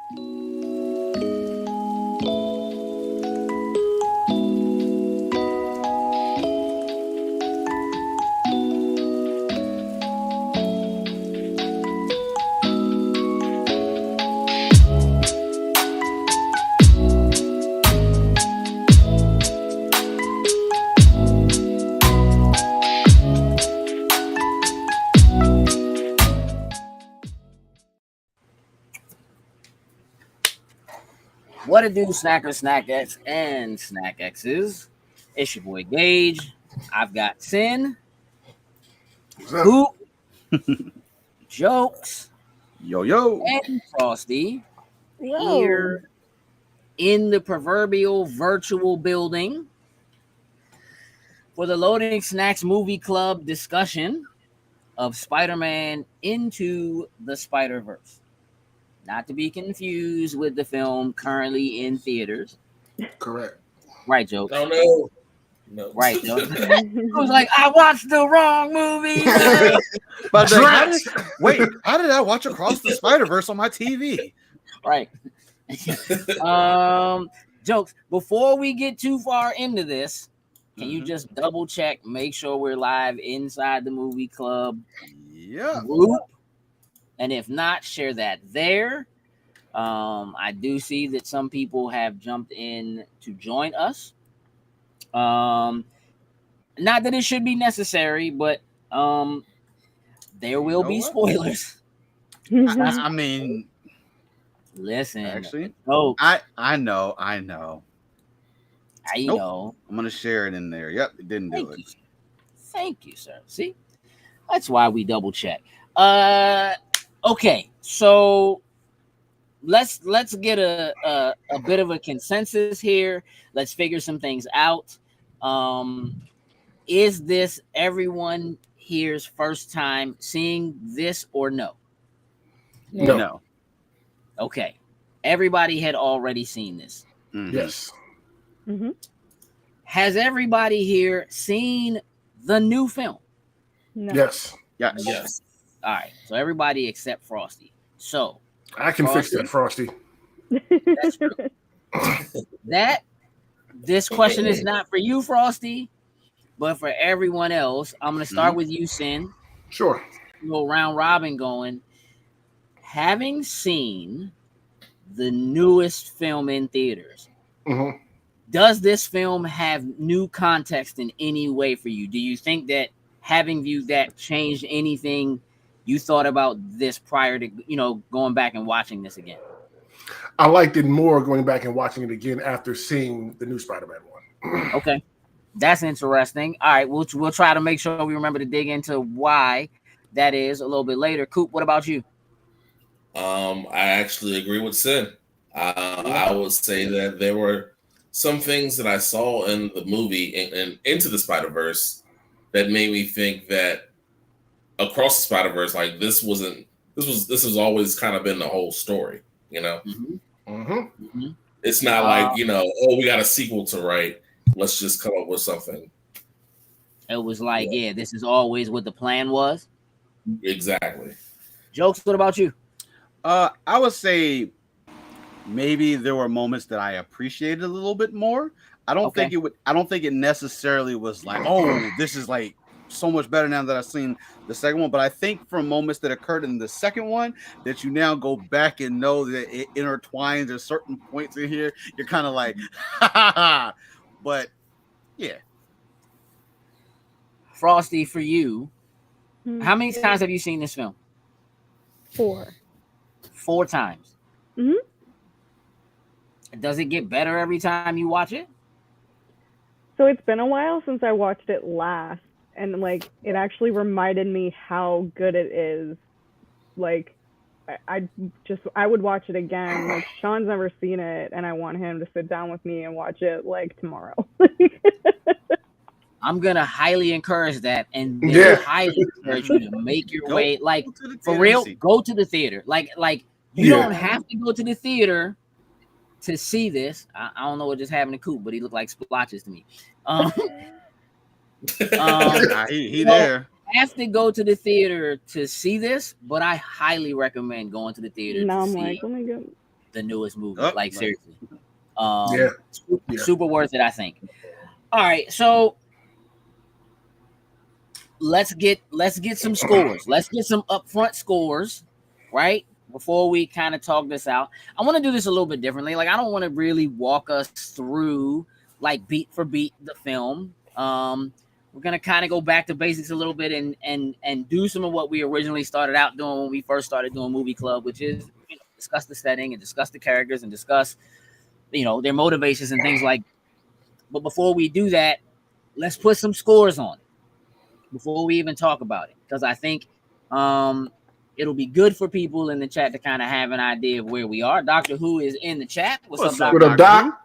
What it do, Snackers, Snack-X, and Snack-X's? It's your boy Gage. I've got Sin, Hoop, Jokes, Yo. and Frosty Whoa. here in the proverbial virtual building for the Loading Snacks Movie Club discussion of Spider-Man Into the Spider-Verse. Not to be confused with the film currently in theaters. Correct. Right, Joe? Oh, no. Right, Joe. It was like, I watched the wrong movie. But how did I watch Across the Spider-Verse on my TV? Right. Jokes. Before we get too far into this, can you just double check, make sure we're live inside the movie club group? And if not, share that there. I do see that some people have jumped in to join us. Not that it should be necessary, but there will be spoilers. I mean, listen. Actually, I know. know. I'm gonna share it in there. Yep, it didn't do it. Thank you, sir. See, that's why we double check. Okay, so let's get a bit of a consensus here. Let's figure some things out. Is this everyone here's first time seeing this or no? No. Okay, everybody had already seen this. Mm-hmm. Yes. Mm-hmm. Has everybody here seen the new film? No. Yes. Yes. All right, so everybody except Frosty. So I can fix that, Frosty. That's true. This question is not for you, Frosty, but for everyone else. I'm going to start with you, Sin. Sure. Little round robin going. Having seen the newest film in theaters, does this film have new context in any way for you? Do you think that having viewed that changed anything you thought about this prior to, going back and watching this again? I liked it more going back and watching it again after seeing the new Spider-Man one. Okay. That's interesting. All right, we'll try to make sure we remember to dig into why that is a little bit later. Coop, what about you? I actually agree with Sin. I would say that there were some things that I saw in the movie and Into the Spider-Verse that made me think that Across the Spider-Verse, like this has always kind of been the whole story, It's not like, we got a sequel to write. Let's just come up with something. It was like, this is always what the plan was. Exactly. Jokes, what about you? I would say maybe there were moments that I appreciated a little bit more. I don't think it necessarily was like, oh, this is like so much better now that I've seen the second one. But I think from moments that occurred in the second one that you now go back and know that it intertwines at certain points in here, you're kind of like, ha ha ha. But yeah. Frosty, for you, how many times have you seen this film? 4. 4 times. Mm-hmm. Does it get better every time you watch it? So it's been a while since I watched it last, and like it actually reminded me how good it is. Like I would watch it again. Like Sean's never seen it, and I want him to sit down with me and watch it like tomorrow. I'm gonna highly encourage that, and highly encourage you to make your way. Like for real, go to the theater. Like you don't have to go to the theater to see this. I don't know what just happened to Coop, but he looked like splotches to me. He there. Have to go to the theater to see this, but I highly recommend going to the theater to see oh my God. the newest movie. Oh, like right. seriously. Super worth it, I think. All right, so let's get some scores. Let's get some upfront scores, right? Before we kind of talk this out. I want to do this a little bit differently. Like, I don't want to really walk us through like beat for beat the film. We're gonna kind of go back to basics a little bit and do some of what we originally started out doing when we first started doing Movie Club, which is discuss the setting and discuss the characters and discuss their motivations and things like. But before we do that, let's put some scores on it before we even talk about it, because I think it'll be good for people in the chat to kind of have an idea of where we are. Doctor Who is in the chat. What's up, Doctor? What up, Doc?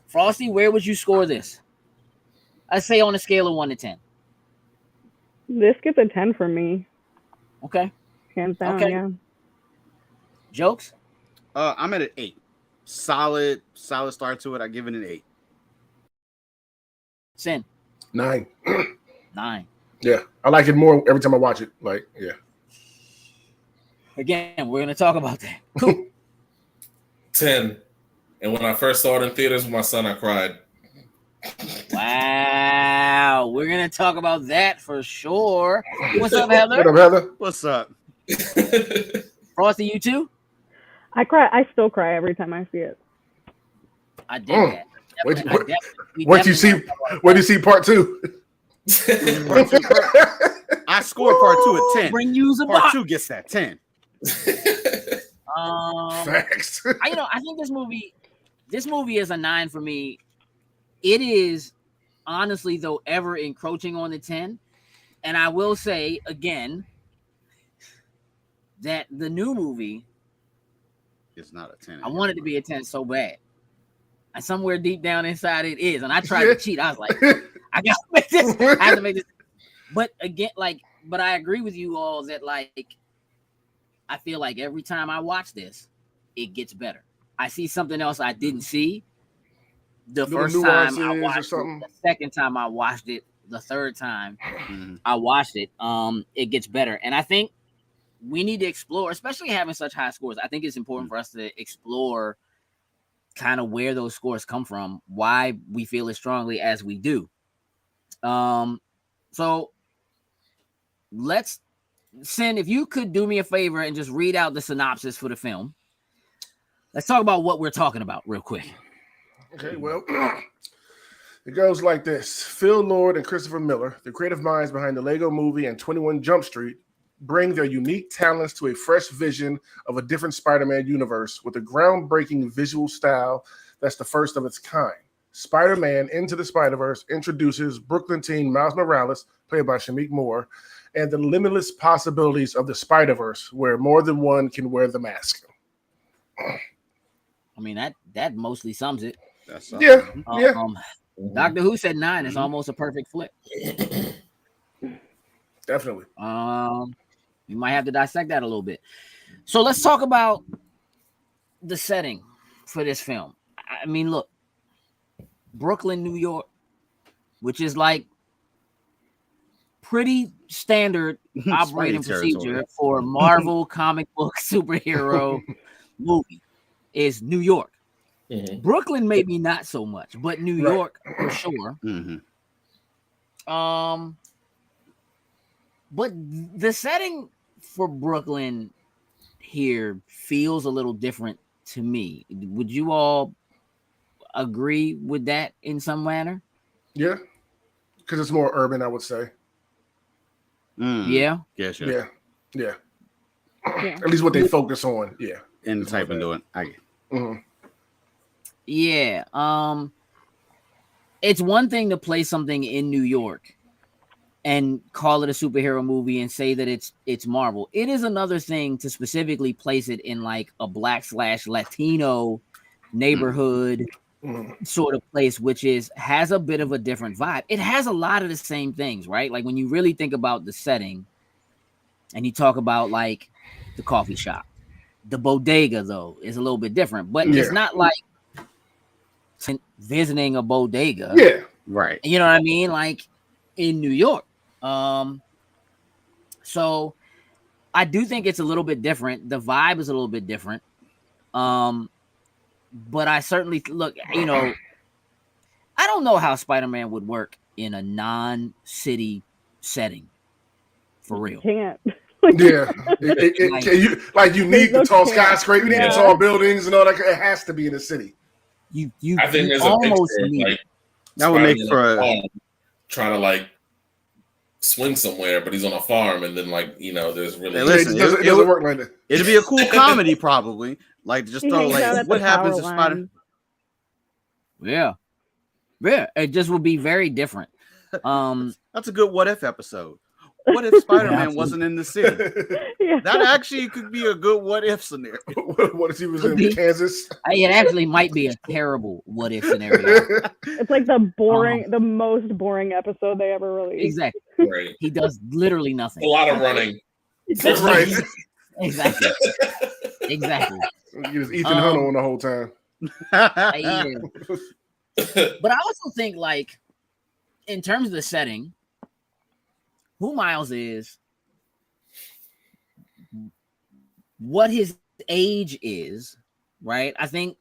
Frosty, where would you score this? I'd say on a scale of 1 to 10. This gets a 10 for me. Okay. Hands down, Okay. yeah. Jokes? I'm at an 8. Solid start to it. I give it an 8. Sin? 9. 9. Yeah, I like it more every time I watch it. Like, yeah. Again, we're gonna talk about that. Cool. 10. And when I first saw it in theaters with my son, I cried. Wow, we're gonna talk about that for sure. What's up, Heather? What up, Heather? What's up? Frosty, you too? I cry. I still cry every time I see it. I did that. What do you see? What do you see? Part 2. I scored part 2 at 10. Bring you a Part 2 gets that 10. Facts. I think this movie is a 9 for me. It is honestly, though, ever encroaching on the 10. And I will say again that the new movie It's not a 10. I want it to be a 10 so bad. And somewhere deep down inside it is. And I tried to cheat. I was like, I gotta make this. I have to make this. But again, but I agree with you all that I feel like every time I watch this, it gets better. I see something else I didn't see the first time I watched it, the second time I watched it, the third time I watched it, it gets better. And I think we need to explore, especially having such high scores. I think it's important for us to explore kind of where those scores come from, why we feel as strongly as we do. So let's, Sin, if you could do me a favor and just read out the synopsis for the film. Let's talk about what we're talking about real quick. Okay, well, it goes like this. Phil Lord and Christopher Miller, the creative minds behind the Lego Movie and 21 Jump Street, bring their unique talents to a fresh vision of a different Spider-Man universe with a groundbreaking visual style that's the first of its kind. Spider-Man Into the Spider-Verse introduces Brooklyn teen Miles Morales, played by Shameik Moore, and the limitless possibilities of the Spider-Verse, where more than one can wear the mask. I mean, that mostly sums it. That's yeah. Doctor Who said 9. It's almost a perfect flip. Definitely. We might have to dissect that a little bit. So let's talk about the setting for this film. I mean, look, Brooklyn, New York, which is like pretty standard operating procedure for a Marvel comic book superhero movie, is New York. Mm-hmm. Brooklyn maybe not so much, but New York for sure. Mm-hmm. But the setting for Brooklyn here feels a little different to me. Would you all agree with that in some manner? Yeah, because it's more urban, I would say. Yeah. Yes, sure. Yeah. At least what they focus on. Yeah. And the type of doing. Yeah. It's one thing to play something in New York and call it a superhero movie and say that it's Marvel. It is another thing to specifically place it in like a Black/Latino neighborhood sort of place, which has a bit of a different vibe. It has a lot of the same things, right? Like when you really think about the setting and you talk about like the coffee shop, the bodega though is a little bit different, but it's not like visiting a bodega. Yeah. Right. You know what I mean? Like in New York. So I do think it's a little bit different. The vibe is a little bit different. But I certainly look, you know, I don't know how Spider-Man would work in a non-city setting. For real. Can't. Yeah, you need the tall skyscrapers, you need the tall buildings and all that. It has to be in the city. I think there's a picture of like that would make for trying to like swing somewhere, but he's on a farm, and then like there's really listen, it doesn't work like that. It'd be a cool comedy, probably. Like just throw like what happens to Spider. Yeah, it just would be very different. That's a good what if episode. What if Spider-Man wasn't in the city? That actually could be a good what if scenario. What if he was in Kansas? It actually might be a terrible what if scenario. It's like the most boring episode they ever released. Exactly. Right. He does literally nothing. A lot of running. Right. Exactly. You just Ethan Hunt on the whole time. But I also think, like, in terms of the setting, who Miles is, what his age is, right? I think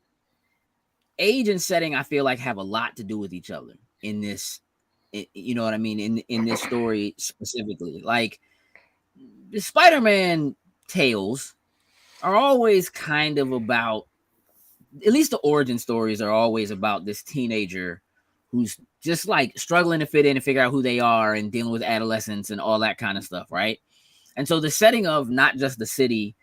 age and setting, I feel like, have a lot to do with each other in this, you know what I mean? In this story specifically. Like, the Spider-Man tales are always kind of about, at least the origin stories are always about this teenager who's just like struggling to fit in and figure out who they are and dealing with adolescence and all that kind of stuff, right? And so the setting of not just the city,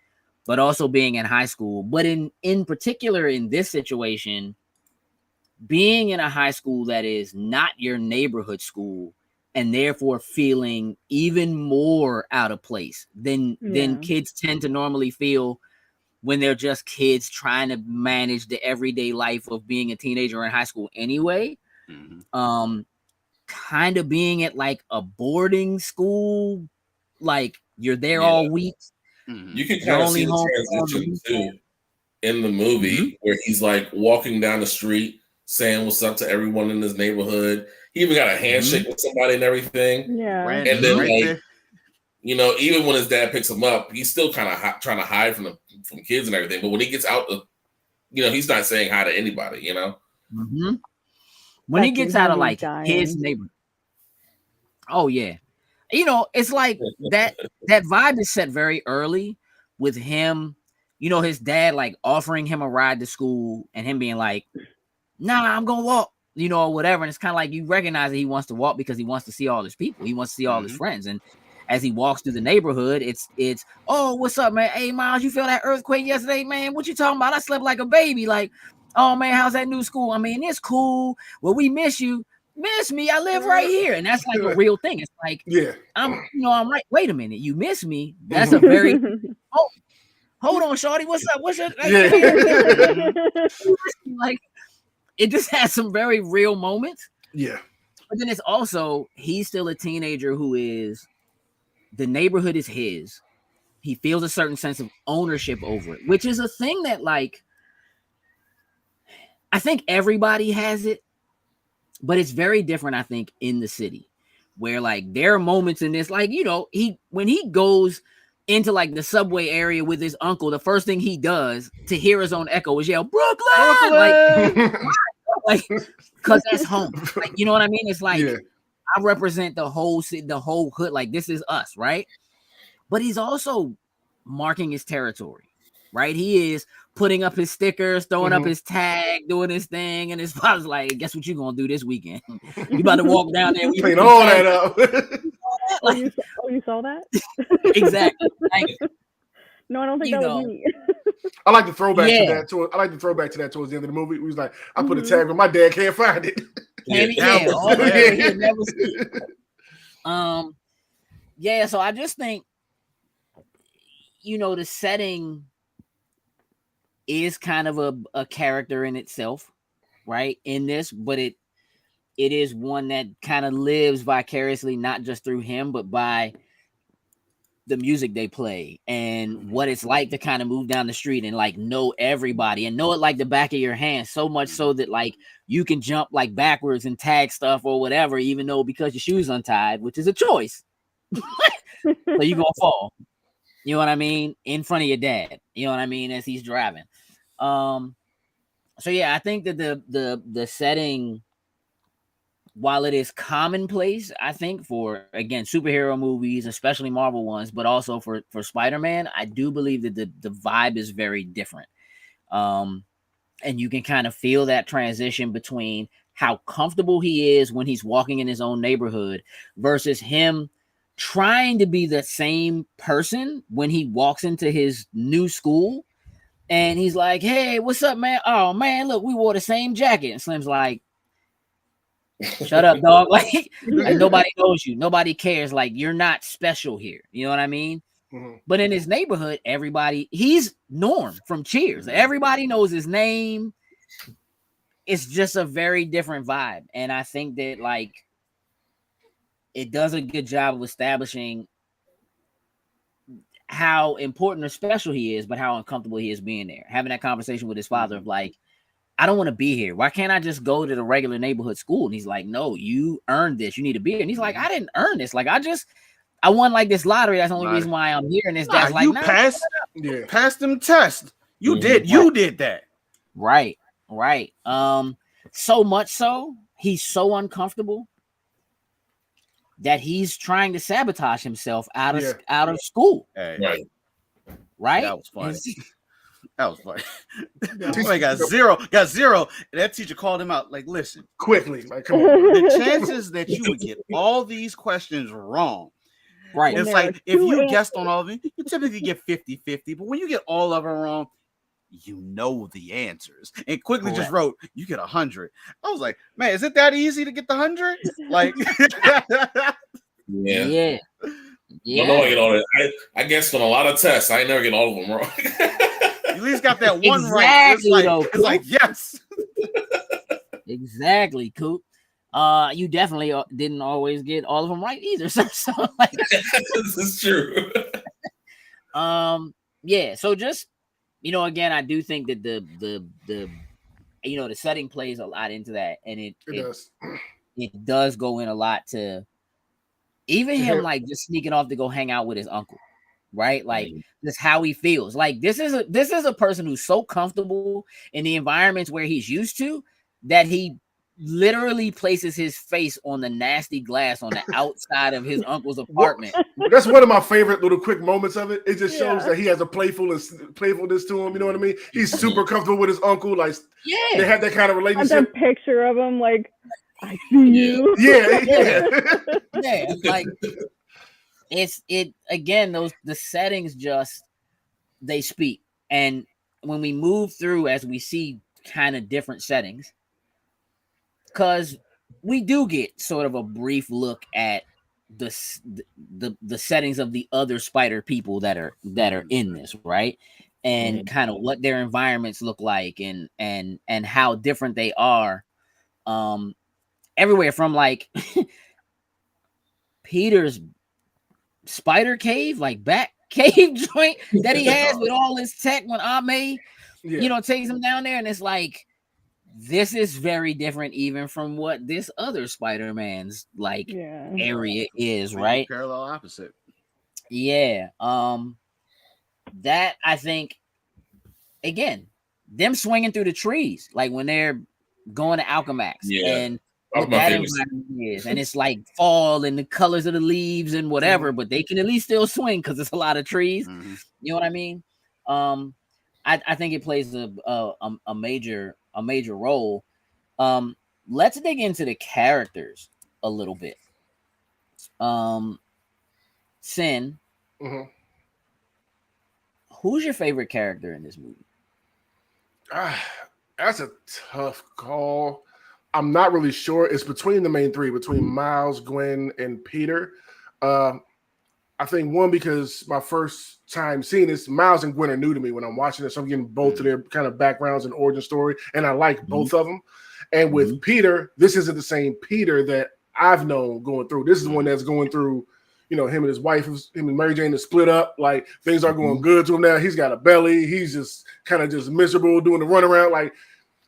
but also being in high school, but in particular in this situation, being in a high school that is not your neighborhood school and therefore feeling even more out of place than kids tend to normally feel when they're just kids trying to manage the everyday life of being a teenager in high school anyway. Kind of being at like a boarding school, like you're there all week. You can kind of see the transition too in the movie where he's like walking down the street saying what's up to everyone in his neighborhood. He even got a handshake with somebody and everything. Yeah. And then like, even when his dad picks him up, he's still kind of trying to hide from kids and everything. But when he gets out, he's not saying hi to anybody, When he gets out of like his neighborhood. Oh yeah. It's like that vibe is set very early with him, his dad like offering him a ride to school and him being like, nah, I'm gonna walk, or whatever. And it's kind of like you recognize that he wants to walk because he wants to see all his people. He wants to see all his friends. And as he walks through the neighborhood, it's oh, what's up, man? Hey, Miles, you feel that earthquake yesterday, man? What you talking about? I slept like a baby. Like, oh man, how's that new school? I mean, it's cool. Well, we miss you. Miss me? I live right here. And that's like a real thing. It's like, I'm like, wait a minute, you miss me? That's a very hold on, shorty. What's up? What's your like? It just has some very real moments. Yeah. But then it's also, he's still a teenager who is, the neighborhood is his. He feels a certain sense of ownership over it, which is a thing that, like, I think everybody has it, but it's very different, I think, in the city, where, like, there are moments in this, like, when he goes into, like, the subway area with his uncle, the first thing he does to hear his own echo is yell, Brooklyn! Like, because that's home. Like, you know what I mean? It's like, I represent the whole city, the whole hood. Like, this is us, right? But he's also marking his territory, right? He is putting up his stickers, throwing up his tag, doing his thing, and his father's like, guess what you gonna do this weekend? You about to walk down there. Clean all that up. Like, you saw that? Exactly. Like, no, I don't think that was me. I like the throwback to that. I like the throwback to that towards the end of the movie. He was like, I put a tag on my dad, can't find it. He'll never see it. So I just think, the setting is kind of a character in itself, right? In this, but it is one that kind of lives vicariously, not just through him, but by the music they play and what it's like to kind of move down the street and like know everybody and know it like the back of your hand, so much so that like you can jump like backwards and tag stuff or whatever, even though because your shoes untied, which is a choice. So you gonna fall. You know what I mean? In front of your dad. You know what I mean? As he's driving. So yeah, I think that the setting, while it is commonplace, I think for, again, superhero movies, especially Marvel ones, but also for Spider-Man, I do believe that the vibe is very different. And you can kind of feel that transition between how comfortable he is when he's walking in his own neighborhood versus him trying to be the same person when he walks into his new school. And he's like, hey, what's up, man? Oh, man, look, we wore the same jacket. And Slim's like, shut up, dog. Like nobody knows you. Nobody cares. Like, you're not special here. You know what I mean? Mm-hmm. But in his neighborhood, he's Norm from Cheers. Everybody knows his name. It's just a very different vibe. And I think that, like, it does a good job of establishing how important or special he is, but how uncomfortable he is being there. Having that conversation with his father of like, I don't want to be here. Why can't I just go to the regular neighborhood school? And he's like, no, you earned this. You need to be here. And he's like, I didn't earn this. Like, I won like this lottery. That's the only reason why I'm here. And his dad's like, you passed them tests. You did that. Right. So much so, he's so uncomfortable that he's trying to sabotage himself out of school. Hey. Right. That was funny. That was funny. Boy, got zero. And that teacher called him out. Like, listen, quickly. Like, come on. The chances that you would get all these questions wrong. Right. It's like if you guessed on all of them, you typically get 50-50. But when you get all of them wrong, you know the answers. And quickly just wrote, you get 100. I was like, man, is it that easy to get the 100? Like, yeah. I know I get all that. I guessed on a lot of tests. I never get all of them wrong. You at least got that one right. It's like yes. Exactly, Coop. You definitely didn't always get all of them right either. So like, this is true. Yeah. So just, again, I do think that the setting plays a lot into that, and it does. It does go in a lot to even him like just sneaking off to go hang out with his uncle, right? Like that's how he feels. Like this is a person who's so comfortable in the environments where he's used to that he literally places his face on the nasty glass on the outside of his uncle's apartment. That's one of my favorite little quick moments of it. It just shows that he has a playfulness to him. You know what I mean? He's super comfortable with his uncle. Like, they have that kind of relationship. A picture of him, like, I see you. Yeah. Like, it again. The settings just they speak, and when we move through, as we see kind of different settings. Because we do get sort of a brief look at the settings of the other spider people that are in this, right? And kind of what their environments look like and how different they are. Everywhere from like Peter's spider cave, like back cave joint that he has with all his tech when Ame, takes him down there, and it's like, this is very different even from what this other Spider-Man's area is, right? Parallel opposite. Yeah. That I think, again, them swinging through the trees, like when they're going to Alchemax, and what that environment is, and it's like fall and the colors of the leaves and whatever, but they can at least still swing because it's a lot of trees. Mm-hmm. You know what I mean? I think it plays a major role. Let's dig into the characters a little bit. Sin, who's your favorite character in this movie? That's a tough call. I'm not really sure. It's between the main three, between Miles, Gwen, and Peter. I think one, because my first time seeing this, Miles and Gwen are new to me when I'm watching this. So I'm getting both of their kind of backgrounds and origin story, and I like both of them. And with Peter, this isn't the same Peter that I've known going through. This is the one that's going through, him and his wife, him and Mary Jane, is split up. Like, things aren't going good to him now. He's got a belly. He's just kind of just miserable doing the runaround. Like,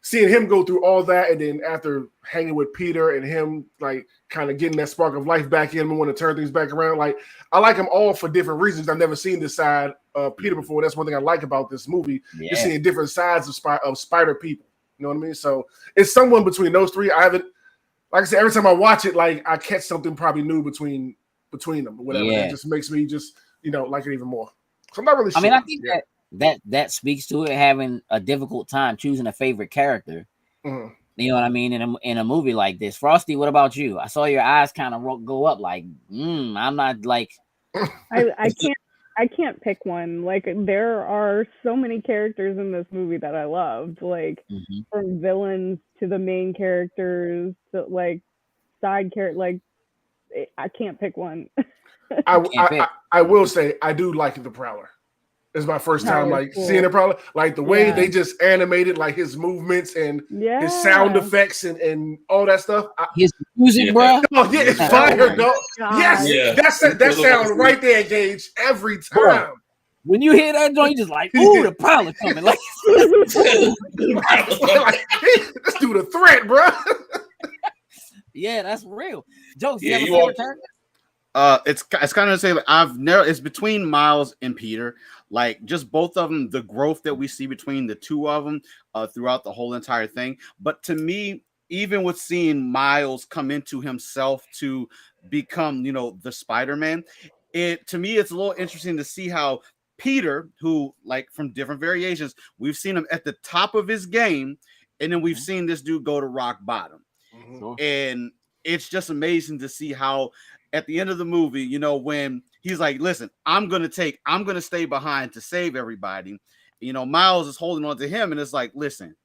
seeing him go through all that, and then after hanging with Peter and him like kind of getting that spark of life back in him and want to turn things back around. Like I like them all for different reasons. I've never seen this side of Peter before. That's one thing I like about this movie. Yeah. You're seeing different sides of spider people. You know what I mean? So it's someone between those three. I haven't, like I said, every time I watch it, like I catch something probably new between them or whatever. Yeah. It just makes me just, like it even more. So I'm not really sure. I mean, I think that speaks to it having a difficult time choosing a favorite character. Mm-hmm. You know what I mean? In a movie like this. Frosty, what about you? I saw your eyes kind of go up like, I'm not like. I can't pick one. Like there are so many characters in this movie that I loved, like from villains to the main characters to like side character. Like I can't pick one. I will say I do like the Prowler. It's my first time seeing the Prowler. Like the way they just animated like his movements and his sound effects and all that stuff. His music, bro. Oh yeah, it's fire, dog. Yes, that sound right there, Gage, every time. Bro, when you hear that joint, you just like, ooh, the Prowler coming. Like, let's do the threat, bro. Yeah, that's real. Jokes, you have a favorite character? It's kind of the same. It's between Miles and Peter. Like just both of them, the growth that we see between the two of them throughout the whole entire thing. But to me, even with seeing Miles come into himself to become, the Spider-Man, to me it's a little interesting to see how Peter, who like from different variations, we've seen him at the top of his game, and then we've seen this dude go to rock bottom, and it's just amazing to see how. At the end of the movie, when he's like, listen, I'm going to stay behind to save everybody. Miles is holding on to him and it's like, listen,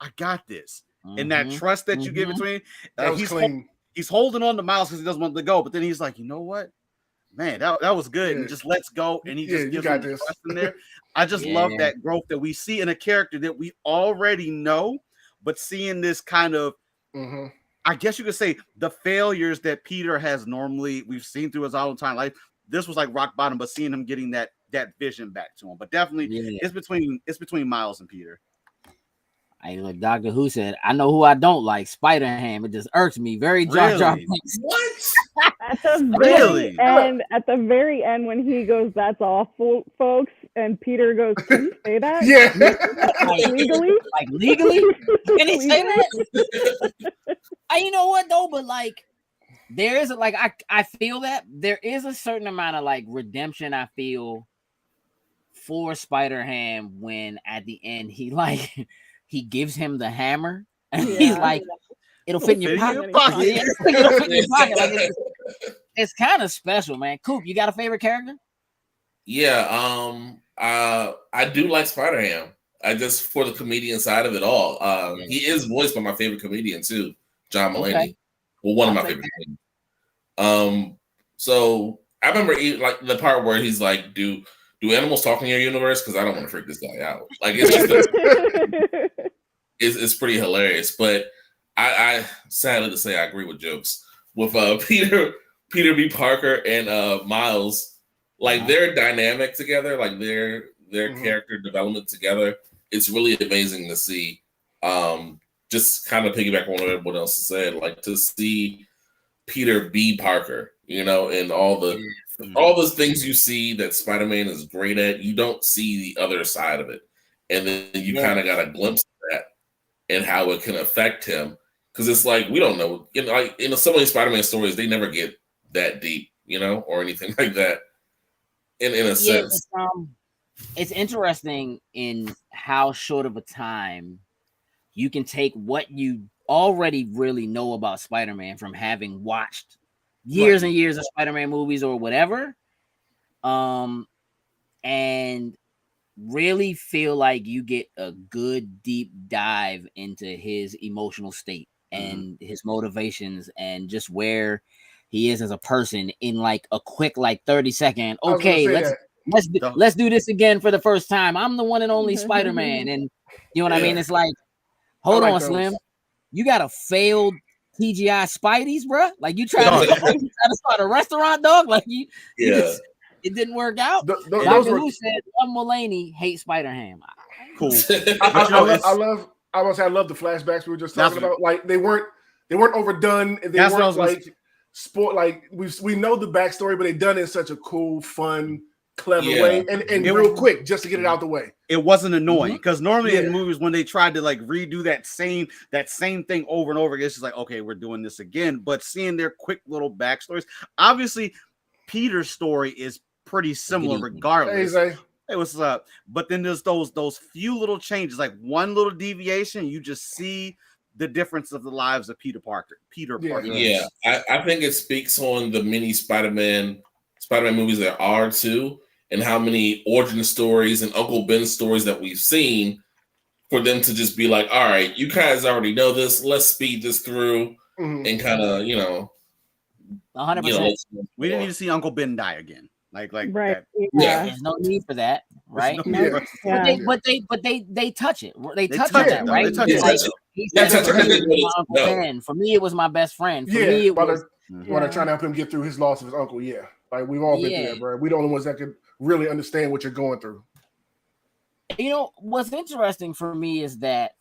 I got this. And that trust that you give between, he's holding on to Miles because he doesn't want to go. But then he's like, you know what, man, that was good. And just let's go. And he just gives him the trust in there. I just love that growth that we see in a character that we already know, but seeing this kind of, I guess you could say the failures that Peter has normally we've seen through his whole entire life. This was like rock bottom, but seeing him getting that vision back to him. But definitely, it's between Miles and Peter. Like Doctor Who said, I know who I don't like, Spider-Ham. It just irks me. Very Jar Jar Binks. What? At the very end, when he goes, "That's all, folks," and Peter goes, "Can you say that? Yeah, legally? Like legally? Can he say that?" You know what though? But like, there is I feel that there is a certain amount of like redemption I feel for Spider-Ham when at the end he gives him the hammer and he's like, it'll fit in your pocket. It'll fit in your pocket. Like it's kind of special, man. Coop, you got a favorite character? Yeah, I do like Spider-Ham. I just for the comedian side of it all. He is voiced by my favorite comedian too, John Mulaney. Okay. Well, one of my favorite comedians. So I remember like the part where he's like, "Do animals talk in your universe? Because I don't want to freak this guy out." Like it's just it's pretty hilarious. But I sadly to say I agree with Jokes with Peter B. Parker and Miles. Like their dynamic together, like their character development together. It's really amazing to see. Just kind of piggyback on what everyone else has said, like to see Peter B. Parker, and all those things you see that Spider-Man is great at, you don't see the other side of it. And then you kind of got a glimpse of that and how it can affect him. Because it's like, we don't know. Some of these Spider-Man stories, they never get that deep, or anything like that. In a sense. It's interesting in how short of a time you can take what you already really know about Spider-Man from having watched years and years of Spider-Man movies or whatever, and really feel like you get a good deep dive into his emotional state and his motivations and just where he is as a person in like a quick 30-second. Okay, let's do this again for the first time. I'm the one and only Spider-Man, and you know what I mean. It's like, hold on, Slim, you got a failed TGI Spideys, bro. Like you try to start a restaurant, dog. Like it didn't work out. Dr. Who said Mulaney hates Spider-Ham. Cool. I I must say I love the flashbacks we were just talking about. Like they weren't overdone. They weren't like sport. Like we know the backstory, but they done it in such a cool, fun, clever way, and real quick just to get it out the way. It wasn't annoying because normally in movies when they tried to like redo that same thing over and over again, it's just like, okay, we're doing this again. But seeing their quick little backstories, obviously Peter's story is pretty similar regardless. Hey, what's up? But then there's those few little changes, like one little deviation, you just see the difference of the lives of Peter Parker. Yeah, I think it speaks on the many Spider-Man movies there are too, and how many origin stories and Uncle Ben stories that we've seen, for them to just be like, all right, you guys already know this, let's speed this through and kind of, 100%. We didn't even see Uncle Ben die again. Like right. That. Yeah. There's no need for that, right? But they touch it. They touch it, right? They touch it. Uncle Ben. For me, it was my best friend. For me, it was when they're trying to help him get through his loss of his uncle. Yeah, like we've all been through that, bro. We're the only ones that could really understand what you're going through. You know what's interesting for me is that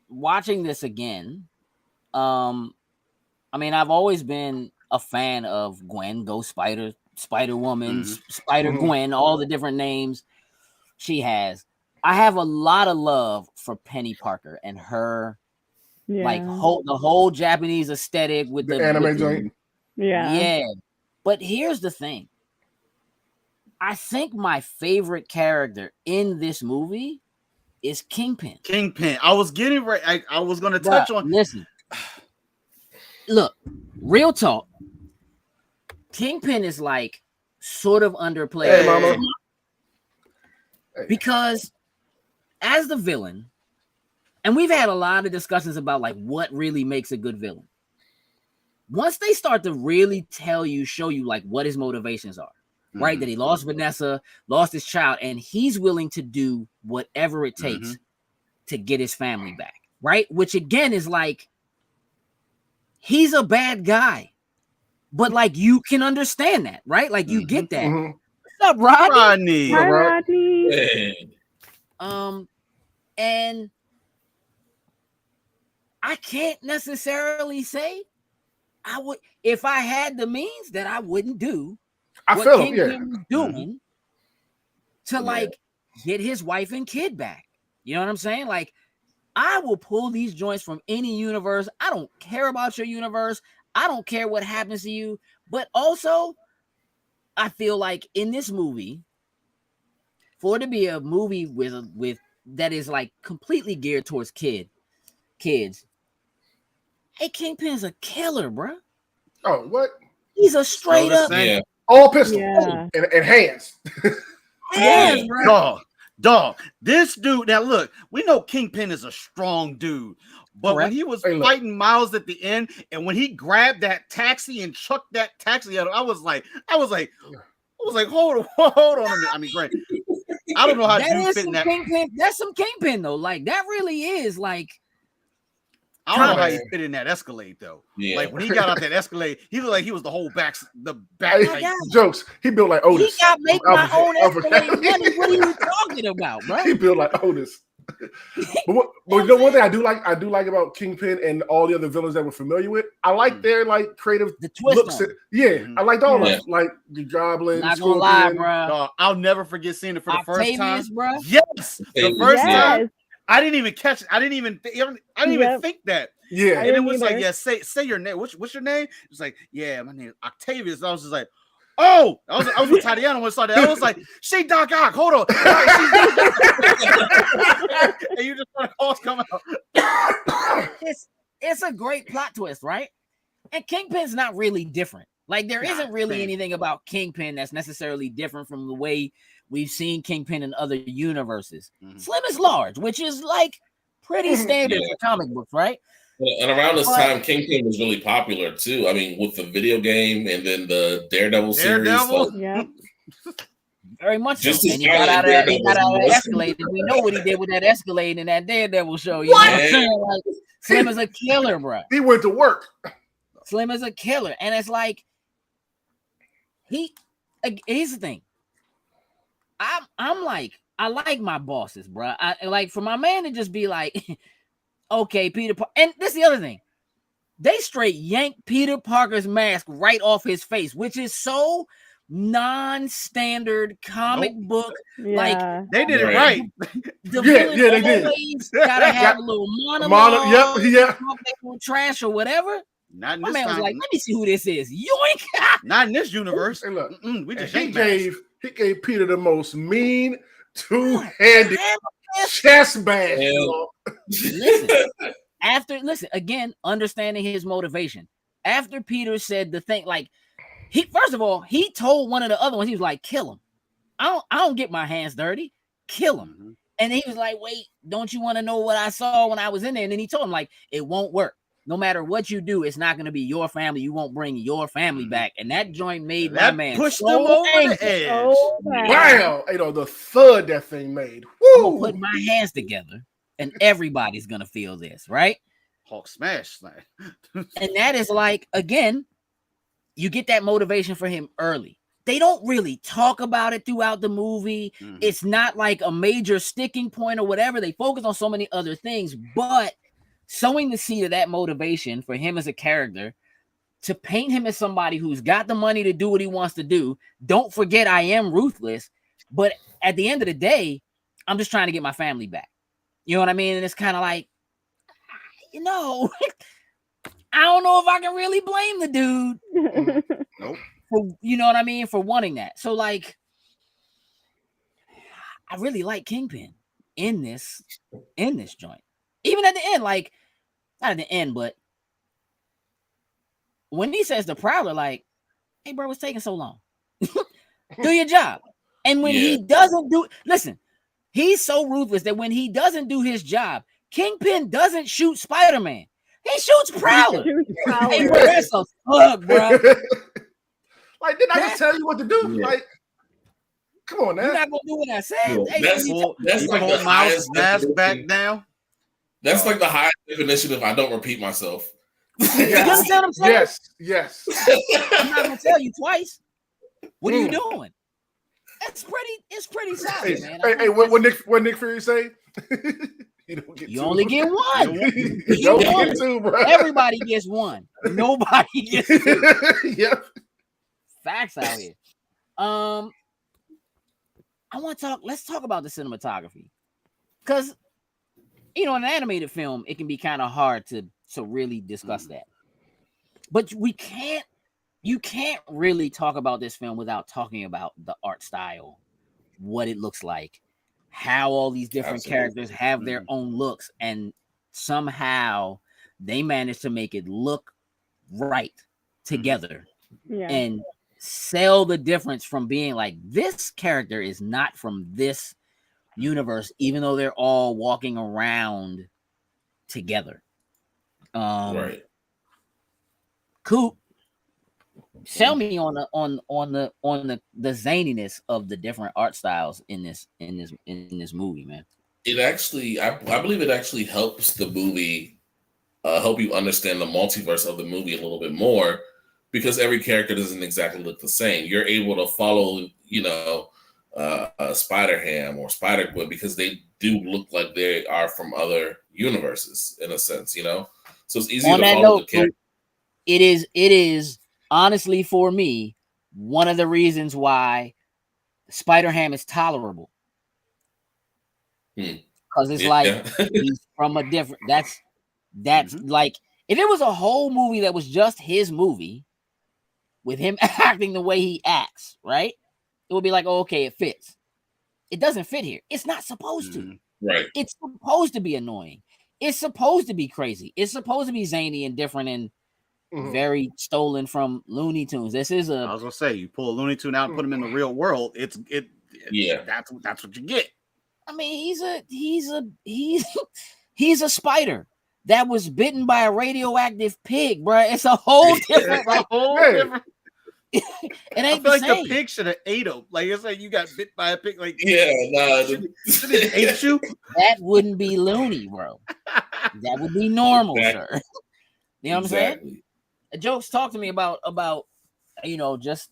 watching this again. I mean, I've always been a fan of Gwen, Ghost Spider, Spider-Woman, spider-gwen, all the different names she has. I have a lot of love for Penny Parker and her, like the whole Japanese aesthetic with the anime joint. Yeah. But here's the thing. I think my favorite character in this movie is Kingpin. I was getting right. I was going to touch on. Listen, look, real talk. Kingpin is like sort of underplayed. Hey, mama. Because as the villain, and we've had a lot of discussions about like what really makes a good villain. Once they start to really show you like what his motivations are, right? That he lost Vanessa, lost his child, and he's willing to do whatever it takes to get his family back, right? Which again is like, he's a bad guy. But like you can understand that, right? Like you get that. What's up, Rodney? Hi, Rodney. And I can't necessarily say I would, if I had the means, that I wouldn't do what Kingpin was doing to like get his wife and kid back. You know what I'm saying? Like, I will pull these joints from any universe. I don't care about your universe. I don't care what happens to you. But also, I feel like in this movie, for it to be a movie with that is like completely geared towards kids, hey, Kingpin's a killer, bro. Oh, what? He's a straight up all pistol and hands. Hands, bro. Dog. This dude. Now look, we know Kingpin is a strong dude. But when he was fighting Miles at the end, and when he grabbed that taxi and chucked that taxi at him, I was like, hold on a minute. I mean, great. I don't know how you fit in that. That's some Kingpin though. Like that really is like. I don't know how he fit in that Escalade though. Yeah. Like when he got out that Escalade, he looked like he was the whole back. Jokes. He built like Otis. He got make my own Escalade money. What are you talking about, bro? He built like Otis. But you know one thing I do like about Kingpin and all the other villains that we're familiar with. I like their like creative looks. I liked all of them, like the Goblin. Not gonna lie, bro. I'll never forget seeing it for the first time, bro. Yes, the first time. I didn't even catch it. I didn't even think that. Yeah, and it was like, say your name. What's your name? It's like, yeah, my name is Octavius. I was just like, oh, I was with Tatiana when I saw that. I was like, she Doc Ock, hold on. And you just saw the calls come out. It's a great plot twist, right? And Kingpin's not really different. Like there isn't really anything about Kingpin that's necessarily different from the way we've seen Kingpin in other universes. Slim is large, which is like pretty standard for comic books, right? And around this time, Kingpin was really popular too. I mean, with the video game and then the Daredevil series. Yeah. Very much so. And he got out of that Escalade. And we know what he did with that Escalade in that Daredevil show. You know what I'm saying? Like, Slim is a killer, bro. He went to work. Slim is a killer. And it's like, here's the thing. I'm like, I like my bosses, bro. I like for my man to just be like, okay, Peter and this is the other thing. They straight yanked Peter Parker's mask right off his face, which is so non-standard comic book. Like they did it right. The villain always gotta have a little monologue. Yep. Trash or whatever. Not in My this man time. was like, let me see who this is. Yoink! Not in this universe. Hey, look, we just he gave Peter the most mean two-handed chest bash. Listen, again, understanding his motivation. After Peter said the thing, like he told one of the other ones, he was like, kill him. I don't get my hands dirty. Kill him. Mm-hmm. And he was like, wait, don't you want to know what I saw when I was in there? And then he told him, like, it won't work. No matter what you do, it's not going to be your family. You won't bring your family back. And that joint made my man pushed him over the edge. Wow. The thud that thing made. Woo! I'm going to put my hands together and everybody's going to feel this, right? Hulk smash. And that is like, again, you get that motivation for him early. They don't really talk about it throughout the movie. Mm-hmm. It's not like a major sticking point or whatever. They focus on so many other things, but sowing the seed of that motivation for him as a character to paint him as somebody who's got the money to do what he wants to do. Don't forget, I am ruthless, but at the end of the day, I'm just trying to get my family back. You know what I mean? And it's kind of like, I don't know if I can really blame the dude. Nope. For, you know what I mean? For wanting that. So like, I really like Kingpin in this joint. Even at the end, like, not at the end, but when he says the Prowler, like, hey, bro, what's taking so long? Do your job. And when he doesn't listen, he's so ruthless that when he doesn't do his job, Kingpin doesn't shoot Spider-Man. He shoots Prowler. Hey, bro, that's a fuck, bro. Like, didn't I just tell you what to do? Yeah. Like, come on, man. You're not gonna do what I said. Yeah. That's like the highest mask back down. That's like the highest definition if I don't repeat myself. Yes. You understand what I'm saying? Yes. I'm not gonna tell you twice. What are you doing? It's pretty solid, man. Hey, what Nick Fury say? You only get one. You don't get two, bro. Everybody gets one. Nobody gets two. Yep. Facts out here. Let's talk about the cinematography. Because, in an animated film, it can be kind of hard to really discuss that. But you can't really talk about this film without talking about the art style, what it looks like, how all these different characters have their own looks, and somehow they managed to make it look right together and sell the difference from being like, this character is not from this universe, even though they're all walking around together. Right. Coop, sell me on the zaniness of the different art styles in this movie, man. It actually, I believe it actually helps the movie help you understand the multiverse of the movie a little bit more, because every character doesn't exactly look the same. You're able to follow, Spider-Ham or Spider-Gwen because they do look like they are from other universes in a sense, So it's easy to follow the character. It is honestly, for me, one of the reasons why Spider-Ham is tolerable. Because it's like he's from a different. That's like, if it was a whole movie that was just his movie with him acting the way he acts, right? It would be like, oh, okay, it fits. It doesn't fit here. It's not supposed to. Right. It's supposed to be annoying. It's supposed to be crazy. It's supposed to be zany and different and very stolen from Looney Tunes. This is I was gonna say, you pull a Looney Tune out and put him in the real world. That's what you get. I mean, he's a spider that was bitten by a radioactive pig, bro. It's a whole different, different. It ain't I feel like the pig should have ate him. Like, it's like you got bit by a pig. Like, should it ate you? That wouldn't be loony, bro. That would be normal, sir. You know what I'm saying? Jokes, talk to me about just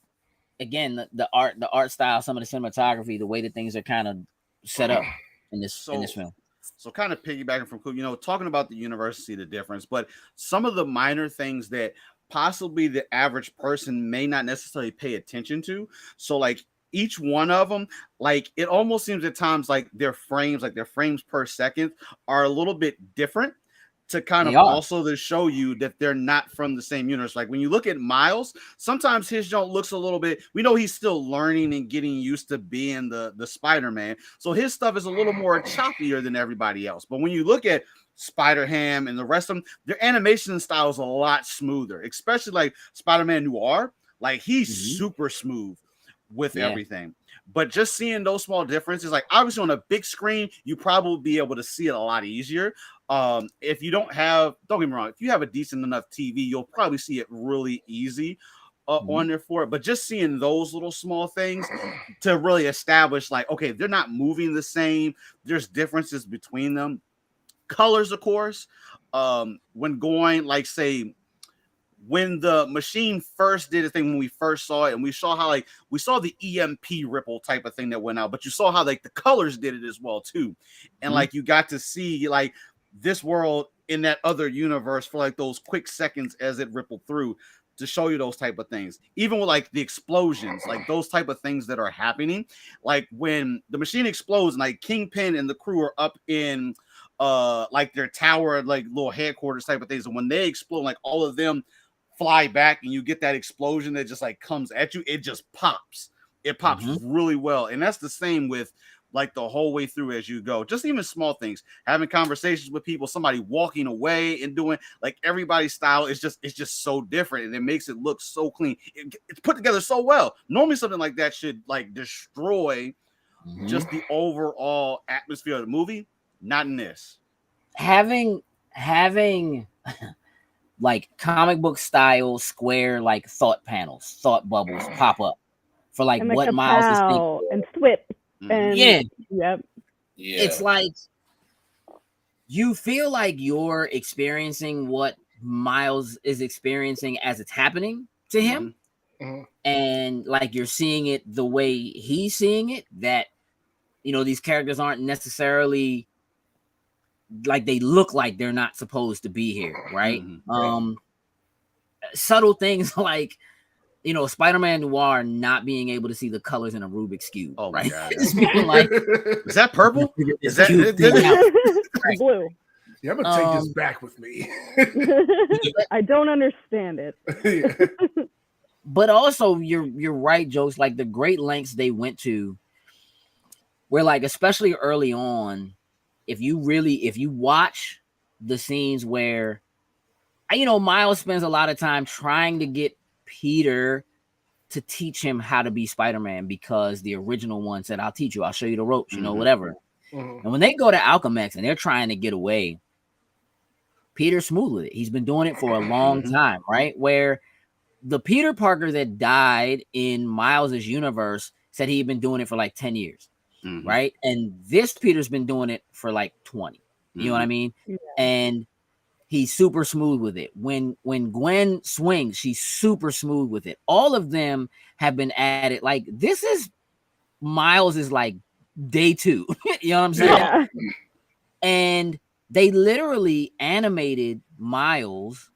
again the art style, some of the cinematography, the way that things are kind of set up in this film. So kind of piggybacking from Coop, talking about the universe, see the difference, but some of the minor things that possibly the average person may not necessarily pay attention to. So like each one of them, like it almost seems at times like their frames per second are a little bit different to kind of also to show you that they're not from the same universe. Like when you look at Miles, sometimes his jump looks a little bit, we know he's still learning and getting used to being the Spider-Man. So his stuff is a little more choppier than everybody else. But when you look at Spider-Ham and the rest of them, their animation style is a lot smoother, especially like Spider-Man Noir. Like he's super smooth with everything. But just seeing those small differences, like obviously on a big screen, you probably be able to see it a lot easier. If you don't get me wrong, if you have a decent enough TV, you'll probably see it really easy on there for it. But just seeing those little small things to really establish, like, okay, they're not moving the same. There's differences between them. Colors, of course, when going, like, say, when the machine first did a thing, when we first saw it, and we saw how, like, we saw the EMP ripple type of thing that went out, but you saw how, like, the colors did it as well, too. And, like, you got to see, like, this world in that other universe for, like, those quick seconds as it rippled through to show you those type of things. Even with, like, the explosions, like, those type of things that are happening. Like, when the machine explodes, and, like, Kingpin and the crew are up in, like, their tower, like, little headquarters type of things, and when they explode, like, all of them fly back and you get that explosion that just like comes at you, it just pops. It pops really well. And that's the same with like the whole way through as you go. Just even small things, having conversations with people, somebody walking away and doing, like, everybody's style is just, it's just so different, and it makes it look so clean. It's put together so well. Normally something like that should like destroy just the overall atmosphere of the movie. Not in this. Having like comic book style square, like thought panels, thought bubbles pop up for like and what Miles is thinking. And Swip. And It's like you feel like you're experiencing what Miles is experiencing as it's happening to him. And like you're seeing it the way he's seeing it, that, you know, these characters aren't necessarily like, they look like they're not supposed to be here, right? Subtle things like, you know, Spider-Man Noir not being able to see the colors in a Rubik's Cube. Oh right? my God. Just being like, is that purple? Is that blue? Yeah, I'm gonna take this back with me. I don't understand it. But also, you're right, Jokes. Like the great lengths they went to, where like especially early on, if you watch the scenes where, you know, Miles spends a lot of time trying to get Peter to teach him how to be Spider-Man, because the original one said, I'll teach you, I'll show you the ropes, you know, whatever. And when they go to Alchemax and they're trying to get away, Peter's smooth with it. He's been doing it for a long time, right? Where the Peter Parker that died in Miles's universe said he'd been doing it for like 10 years. Right. And this Peter's been doing it for like 20. You know what I mean? And he's super smooth with it. When Gwen swings, she's super smooth with it. All of them have been at it. Like, this is Miles is like day 2. You know what I'm saying? Yeah. And they literally animated Miles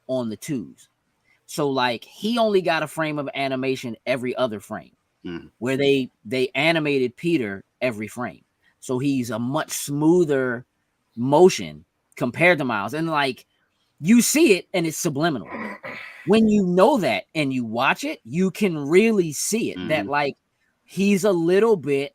on the 2s. So like he only got a frame of animation every other frame. Where they animated Peter every frame. So he's a much smoother motion compared to Miles. And like you see it and it's subliminal. When you know that and you watch it, you can really see it. That like he's a little bit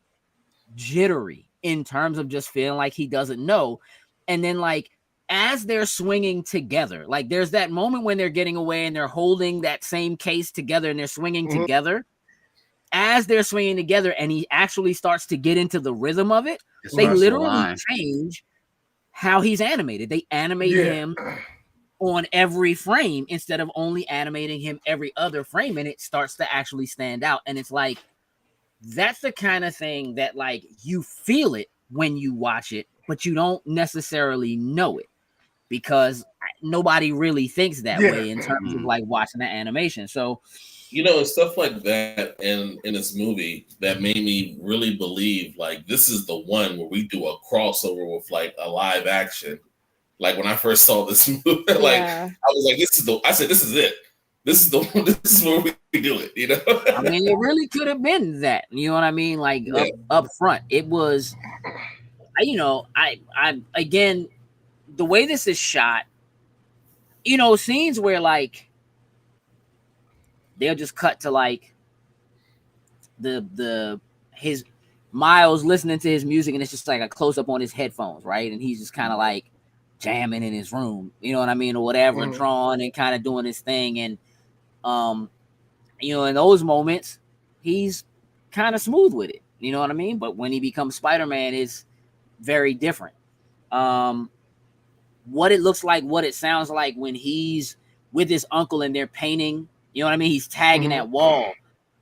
jittery in terms of just feeling like he doesn't know. And then like as they're swinging together, like there's that moment when they're getting away and they're holding that same case together and they're swinging together. As they're swinging together and he actually starts to get into the rhythm of it, they literally change how he's animated. They animate him on every frame instead of only animating him every other frame, and it starts to actually stand out. And it's like, that's the kind of thing that like you feel it when you watch it, but you don't necessarily know it, because nobody really thinks that way in terms of like watching the animation. So You know, it's stuff like that in this movie that made me really believe like this is the one where we do a crossover with like a live action. Like when I first saw this movie, like I was like, this is it. This is the one, this is where we do it, you know. I mean, it really could have been that. You know what I mean? Like up front, it was. You know, I again, the way this is shot, you know, scenes where like they'll just cut to like his Miles listening to his music, and it's just like a close up on his headphones, right? And he's just kind of like jamming in his room, you know what I mean, or whatever, drawing and kind of doing his thing. And you know, in those moments, he's kind of smooth with it, you know what I mean? But when he becomes Spider-Man, it's very different. What it looks like, what it sounds like when he's with his uncle and they're painting, you know what I mean? He's tagging that wall.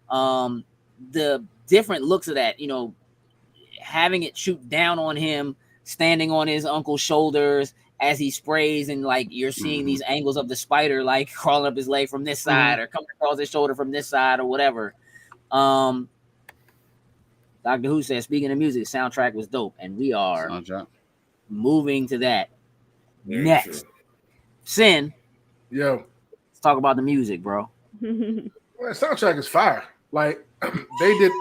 The different looks of that, you know, having it shoot down on him, standing on his uncle's shoulders as he sprays, and like you're seeing these angles of the spider like crawling up his leg from this side or coming across his shoulder from this side or whatever. Doctor Who says, speaking of music, the soundtrack was dope, and we are moving to that. Next. Sin. Yo. Let's talk about the music, bro. Well, the soundtrack is fire. Like they did.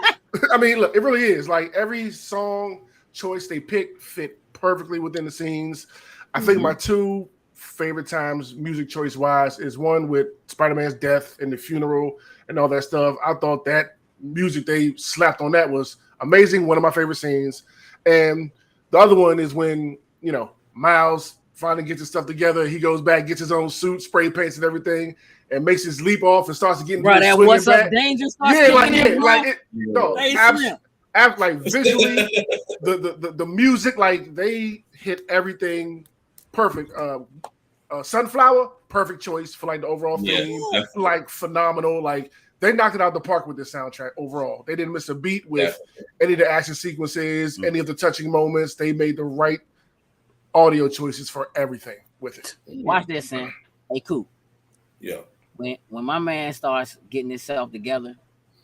I mean, look, it really is. Like every song choice they picked fit perfectly within the scenes. I think my two favorite times, music choice wise, is one with Spider-Man's death and the funeral and all that stuff. I thought that music they slapped on that was amazing. One of my favorite scenes. And the other one is when, you know, Miles finally gets his stuff together. He goes back, gets his own suit, spray paints and everything, and makes his leap off and starts to get right. That what's back. Up danger starts like visually, the music, like they hit everything perfect. Sunflower, perfect choice for like the overall theme, like phenomenal. Like they knocked it out of the park with this soundtrack overall. They didn't miss a beat with any of the action sequences, any of the touching moments. They made the right audio choices for everything with it. Watch this, man. Hey, Coop. Yeah. When my man starts getting himself together,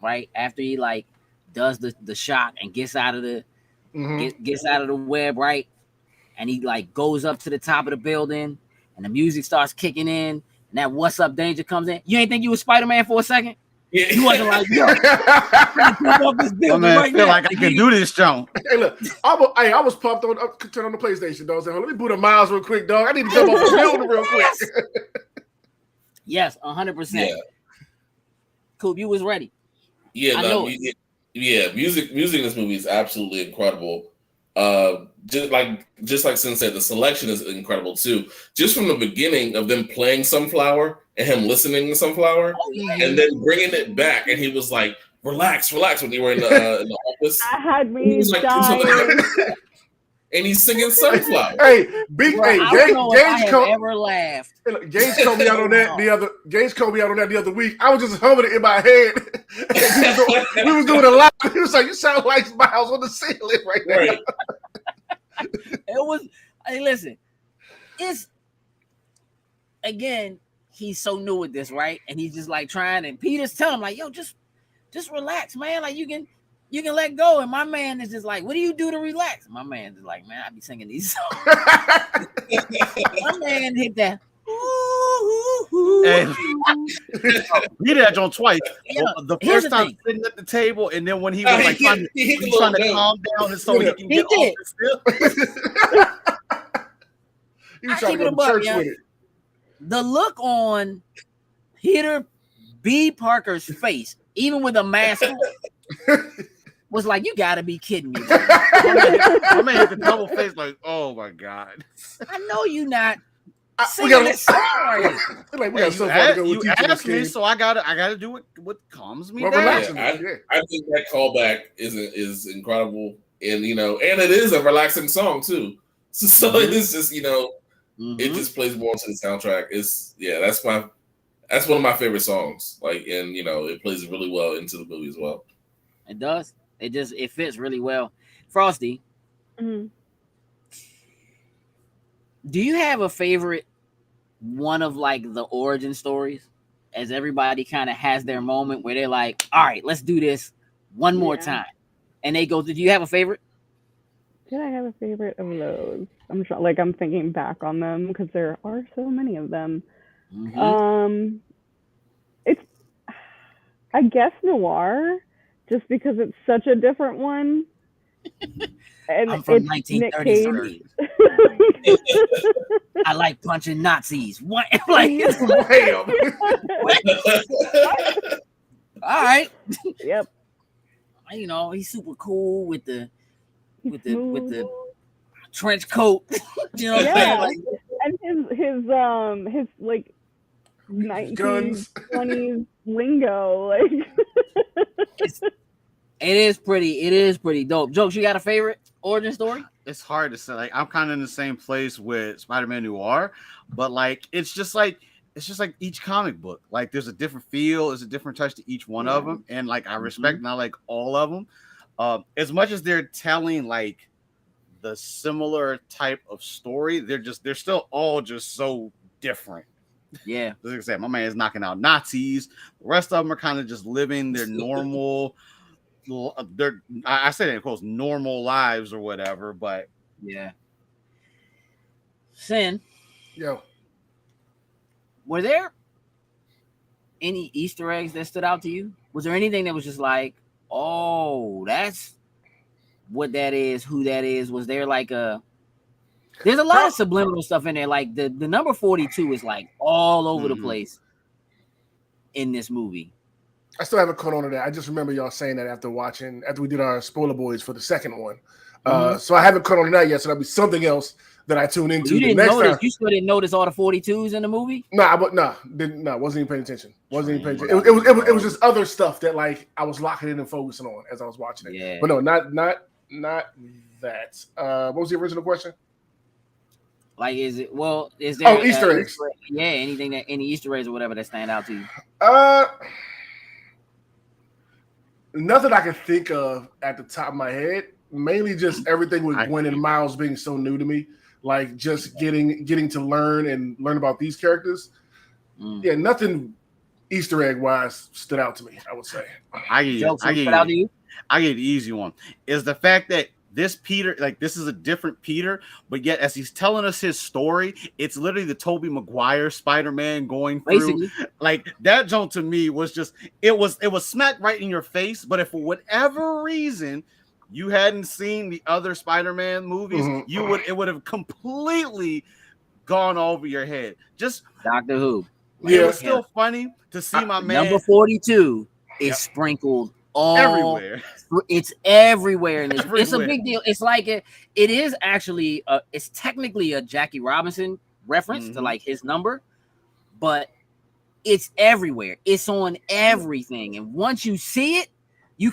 right after he like does the shock and gets out of the gets out of the web, right, and he like goes up to the top of the building, and the music starts kicking in, and that "What's Up, Danger" comes in. You ain't think you was Spider-Man for a second? Yeah. You wasn't like, yo, I'm gonna off this building right now. Like I can do this, John. Hey, look, I was pumped on turn on the PlayStation, dog. Let me boot a Miles real quick, dog. I need to jump off the building real quick. Yes, 100%. Yeah. Coop, you was ready. Yeah, music in this movie is absolutely incredible. Just like Sin said, the selection is incredible too. Just from the beginning of them playing Sunflower and him listening to Sunflower, and then bringing it back, and he was like, "Relax," when they were in the office. I had me dying. And he's singing Sunflower. Hey, Gage ever laughed. Gage called me out on that the other week. I was just humming it in my head. We was doing a lot. He was like, "You sound like Miles on the ceiling right now." Right. It was. Hey, listen. It's again. He's so new at this, right? And he's just like trying. And Peter's telling him like, "Yo, just relax, man. Like you can let go." And my man is just like, "What do you do to relax?" My man is like, "Man, I be singing these songs." My man hit that. And he did that John twice. Yeah, the first time sitting at the table, and then when he was like trying to calm down and so he can get off his He was trying to go to church with it. The look on Peter B. Parker's face, even with a mask on, was like, "You gotta be kidding me." I mean, had the double face, like, "Oh my god!" I know you not. We asked me, so I gotta do what calms me down. I think that callback is incredible, and and it is a relaxing song too. So it's just it just plays more into the soundtrack. That's one of my favorite songs. Like, and it plays really well into the movie as well. It does. It fits really well. Frosty. Mm-hmm. Do you have a favorite one of like the origin stories? as everybody kind of has their moment where they're like, all right, let's do this one more time. And they go, do you have a favorite? Did I have a favorite of those? I'm thinking back on them because there are so many of them. Mm-hmm. It's, I guess, Noir, just because it's such a different one. And I'm from it's 1930s. I like punching Nazis. What? Like, wham. All right. Yep. You know, he's super cool with the trench coat. You know what I'm saying? Like, and his like 1920s lingo, like it is pretty dope. Jokes, you got a favorite origin story? It's hard to say. Like, I'm kind of in the same place with Spider-Man Noir, but like it's just like each comic book. Like, there's a different feel, there's a different touch to each one of them, and like I respect and I like all of them. As much as they're telling like the similar type of story, they're still all just so different. Yeah, like I said, my man is knocking out Nazis. The rest of them are kind of just living their normal. I said it in quotes, normal lives or whatever, but yeah. Sin, yo, were there any Easter eggs that stood out to you? Was there anything that was just like, oh, that's what that is, who that is? Was there like there's a lot of subliminal stuff in there. Like the number 42 is like all over the place in this movie. I still haven't caught on to that. I just remember y'all saying that after we did our spoiler boys for the second one. So I haven't caught on to that yet. So that'll be something else that I tune into. You still didn't notice all the 42s in the movie? Wasn't even paying attention. It was just other stuff that like I was locking in and focusing on as I was watching it. Yeah. But no, not that. What was the original question? Like, is there Easter eggs? Any Easter eggs or whatever that stand out to you? Nothing I can think of at the top of my head. Mainly just everything with Gwen and Miles being so new to me. Like just getting to learn about these characters. Yeah, nothing Easter egg wise stood out to me, I would say. I get the easy one. Is the fact that this Peter, like this is a different Peter, but yet as he's telling us his story, it's literally the Tobey Maguire Spider-Man going through. Basically. Like that joke to me was just it was smack right in your face. But if for whatever reason you hadn't seen the other Spider-Man movies, it would have completely gone over your head. Just Doctor Who. Like, it was still funny to see my man. Number 42 is sprinkled all everywhere. It's everywhere in this. It's a big deal. It's like it is actually it's technically a Jackie Robinson reference to like his number, but it's everywhere. It's on everything, and once you see it, you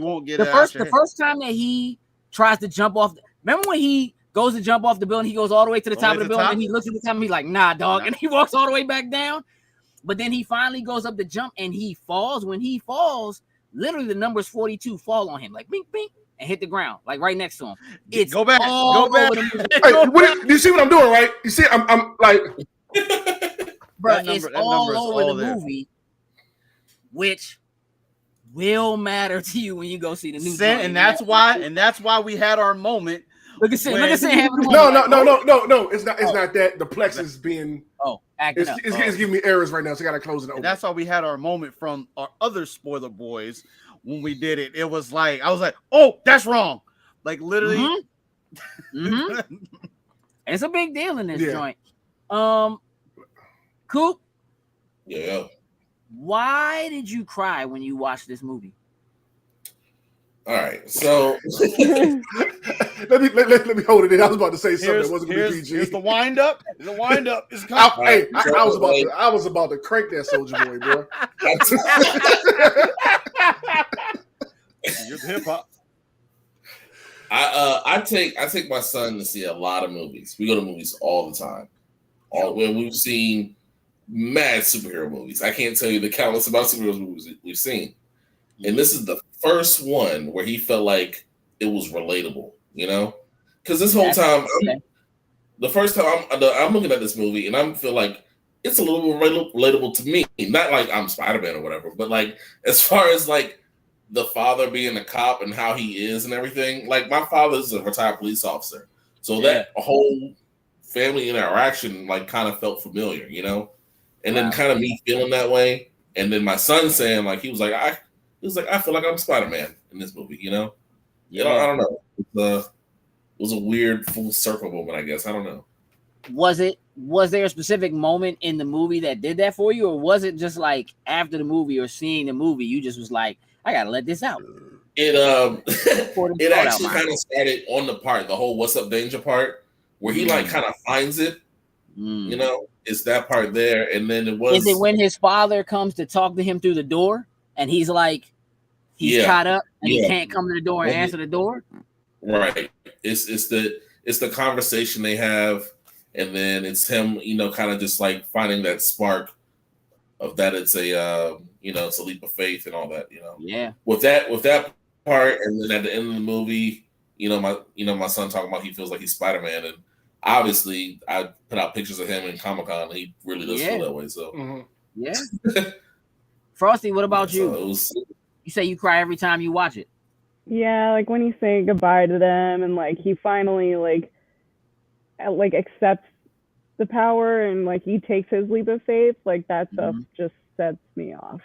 won't get the first time that he tries to jump off. Remember when he goes to jump off the building? He goes all the way to the top of the building, and he looks at the top, and he's like, "Nah, dog," and he walks all the way back down. But then he finally goes up to jump, and he falls. When he falls, literally the numbers 42 fall on him, like bing, bing, and hit the ground, like right next to him. It's go back. Do you see what I'm doing, right? You see, I'm like, bro, it's all over the movie, which will matter to you when you go see the new Sin, and that's why we had our moment. Look at Sin. Look at Sin having a moment. No. It's not that. The Plex is being acting up. It's giving me errors right now, so I gotta close it over. And that's why we had our moment from our other spoiler boys when we did it. It was like I was like, oh, that's wrong. Like literally. It's a big deal in this joint. Coop. Yeah. Why did you cry when you watched this movie? All right, so let me hold it in. I was about to say something that wasn't going to be PG. Here's the wind up. The wind up is coming. I was about to crank that Soldier Boy, bro. You're hip hop. I take my son to see a lot of movies. We go to movies all the time. When we've seen mad superhero movies. I can't tell you the countless amount of superhero movies we've seen. And this is the first one where he felt like it was relatable, you know? Because this whole time, the first time I'm looking at this movie and I feel like it's a little relatable to me. Not like I'm Spider-Man or whatever, but like as far as like the father being a cop and how he is and everything. Like my father's a retired police officer, so that whole family interaction like kind of felt familiar, you know. And then kind of me feeling that way, and then my son saying like he was like I feel like I'm Spider-Man in this movie, you know. Yeah, I don't know. It was a weird full circle moment, I guess. I don't know. Was there a specific moment in the movie that did that for you, or was it just like after the movie or seeing the movie, you just was like, I gotta let this out? It actually kind of started on the whole "What's Up, Danger" part, where he like kind of finds it. You know, it's that part there, and then it was. Is it when his father comes to talk to him through the door, and he's like, he's caught up, and he can't come to the door and answer the door? Right. It's the conversation they have, and then it's him, you know, kind of just like finding that spark of that it's a it's a leap of faith and all that, you know. Yeah. With that part, and then at the end of the movie, my son talking about he feels like he's Spider-Man, and obviously I put out pictures of him in Comic-Con, and he really does feel that way. So yeah. Frosty, what about you? So You say you cry every time you watch it. Yeah, like when you say goodbye to them, and like he finally like accepts the power, and like he takes his leap of faith, like that stuff just sets me off.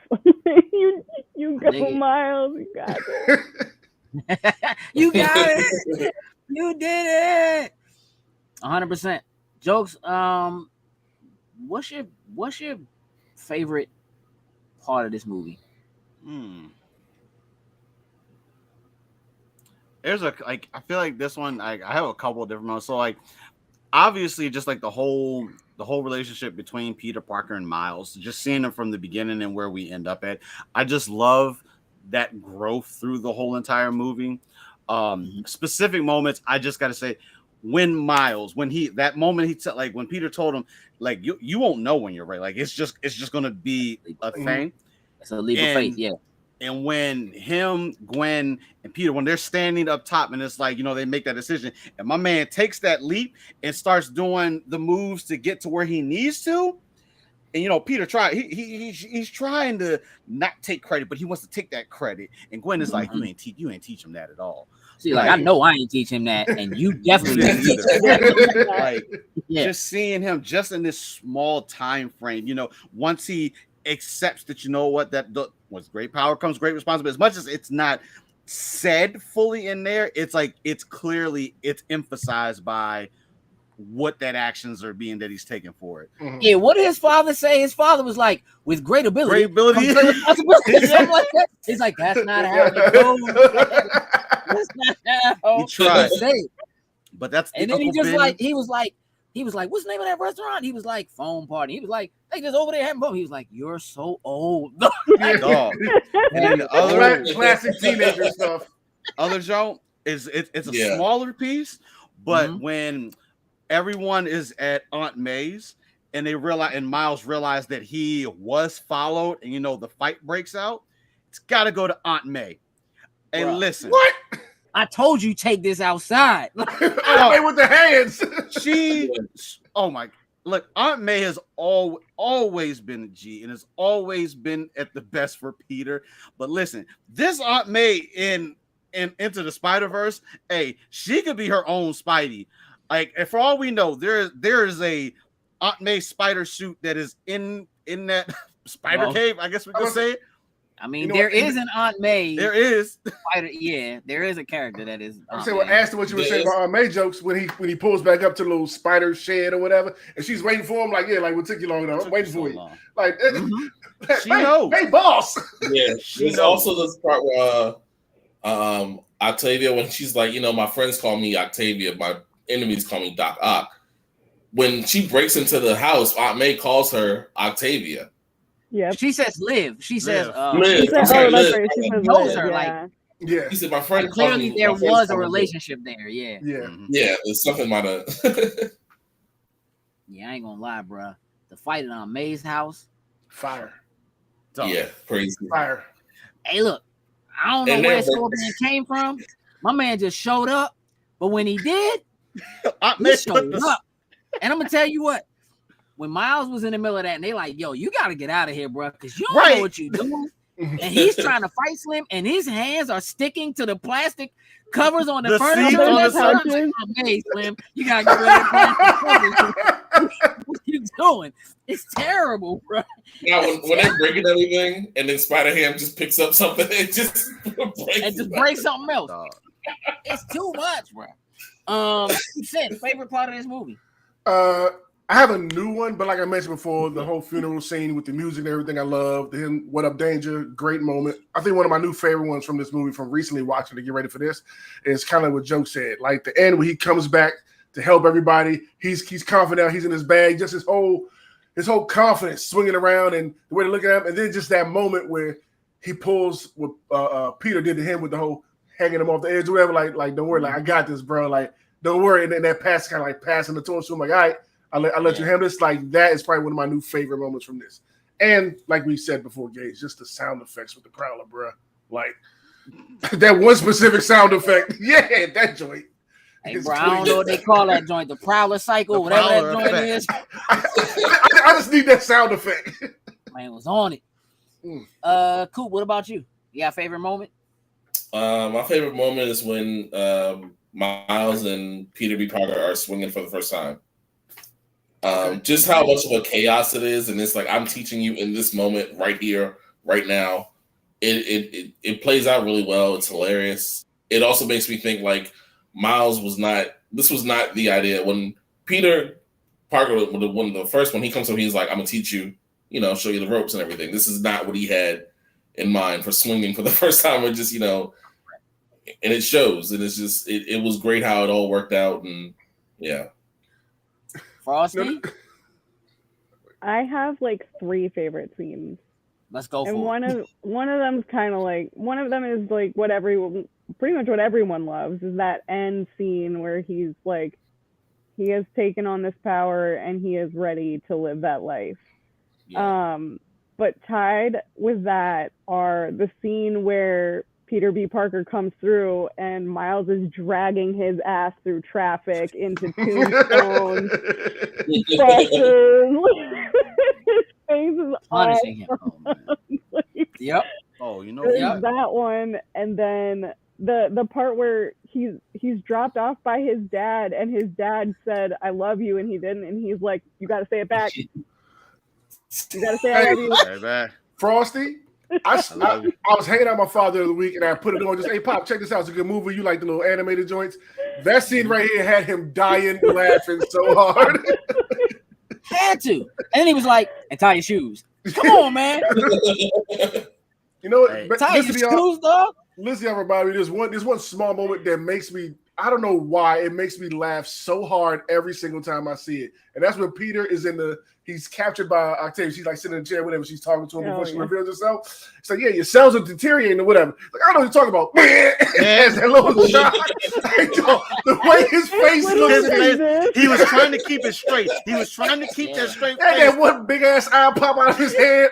you go, Miles. You got it. You got it. You did it. 100%. Jokes. What's your favorite part of this movie? There's I feel like this one, I have a couple of different ones. So like obviously just like the whole relationship between Peter Parker and Miles, just seeing them from the beginning and where we end up at. I just love that growth through the whole entire movie. Specific moments, I just gotta say, when Miles, when when Peter told him, like, you won't know when you're ready. Like it's just gonna be a thing. It's a leap of faith, yeah. And when him, Gwen, and Peter, when they're standing up top, and it's like, they make that decision, and my man takes that leap and starts doing the moves to get to where he needs to. And Peter he's trying to not take credit, but he wants to take that credit. And Gwen is like, you ain't teach him that at all. See, like I know I ain't teach him that, and you definitely didn't teach him that. Like, just seeing him just in this small time frame, once he accepts that, that with great power comes great responsibility. As much as it's not said fully in there, it's like it's emphasized by what that actions are being that he's taking for it. Yeah, what did his father say? His father was like, with great ability. Comes great responsibility. Like that. He's like, that's not how it goes. That's not how he tried. But that's and then he was like, what's the name of that restaurant? He was like, Phone Party. He was like, they just over there having fun. He was like, you're so old. Dog. And then the other classic teenager stuff. Other joke is it's a smaller piece, but when everyone is at Aunt May's and Miles realized that he was followed, and the fight breaks out, it's gotta go to Aunt May. And listen, what? I told you take this outside. Aunt May with the hands. Look, Aunt May has always been a G and has always been at the best for Peter. But listen, this Aunt May in Into the Spider-Verse, she could be her own Spidey. Like, and for all we know, there is a Aunt May spider suit that is in that spider cave. I guess we could say it. I mean, there is an Aunt May. There is. Spider, yeah, there is a character that is. I'm saying, asked her what you were saying about Aunt May jokes when he pulls back up to the little spider shed or whatever, and she's waiting for him. Like, what took you long enough? I'm waiting for you. Like, she knows. Hey, boss. Yeah, there's also this part where Octavia, when she's like, my friends call me Octavia, my enemies call me Doc Ock. When she breaks into the house, Aunt May calls her Octavia. Yeah, she says Liv. She says Liv. She says, Liv. She knows her like. Yeah, he said my friend. Clearly, there was a relationship there. Yeah. Yeah. There's something about it. Yeah, I ain't gonna lie, bro. The fight in Aunt May's house, fire. Yeah, crazy. Fire. Hey, look, I don't know where Scorpion came from. My man just showed up, but when he did, he showed up. And I'm gonna tell you what. when Miles was in the middle of that, and they like, yo, you got to get out of here, bro, because you don't know what you're doing. And he's trying to fight Slim, and his hands are sticking to the plastic covers on the furniture. Hey, Slim, you got to get rid of the plastic covers. What you doing? It's terrible, bro. Now, when they're breaking everything, and then Spider-Ham just picks up something, it just breaks something else. It's too much, bro. Sid, favorite part of this movie? I have a new one, but like I mentioned before, the whole funeral scene with the music and everything I love. Him, What Up Danger, great moment. I think one of my new favorite ones from this movie, from recently watching to get ready for this, is kind of what Joe said. Like the end where he comes back to help everybody. He's confident. He's in his bag. Just his whole confidence swinging around, and the way to look at him. And then just that moment where he pulls what Peter did to him with the whole hanging him off the edge or whatever. Like don't worry, like I got this, bro. Like don't worry. And then that pass kind of like passing the torch to him. Like all right. I'll let you handle this. Like that is probably one of my new favorite moments from this. And like we said before, Gage, just the sound effects with the Prowler, bro. Like that one specific sound effect. Yeah, that joint. Hey, bro, I don't know what they call that joint. The Prowler cycle, whatever that joint is. I just need that sound effect. Man was on it. Coop, what about you? You got a favorite moment? My favorite moment is when Miles and Peter B. Parker are swinging for the first time. Just how much of a chaos it is, and it's like I'm teaching you in this moment right here, right now. It plays out really well. It's hilarious. It also makes me think like Miles was not. This was not the idea when Peter Parker, when the first one he comes up, he's like, "I'm gonna teach you, show you the ropes and everything." This is not what he had in mind for swinging for the first time, or just and it shows, and it's just it was great how it all worked out, and yeah. Frosty? I have like 3 favorite scenes. Let's go for it. One of them's kind of like, one of them is like pretty much what everyone loves, is that end scene where he's like, he has taken on this power and he is ready to live that life. Yeah. But tied with that are the scene where Peter B. Parker comes through and Miles is dragging his ass through traffic into tombstones. His face is punishing him. Oh, man. Yep. Oh, that one, and then the part where he's dropped off by his dad, and his dad said, "I love you," and he didn't, and he's like, "You got to say it back. You got to say I love you." Frosty. I was hanging out with my father the other week, and I put it on. Just, hey, Pop, check this out. It's a good movie. You like the little animated joints? That scene right here had him dying laughing so hard. Had to. And then he was like, "And tie your shoes." Come on, man. You know what? Hey, tie your shoes, dog. Listen, everybody. There's one small moment that makes me. I don't know why it makes me laugh so hard every single time I see it, and that's when Peter is he's captured by Octavia. She's like sitting in a chair, whatever. She's talking to him before she reveals herself. It's like, yeah, your cells are deteriorating or whatever. Like, I don't know what you're talking about. Has that little shot. The way his face looks. He was trying to keep it straight. He was trying to keep that straight face. And that one big ass eye pop out of his head.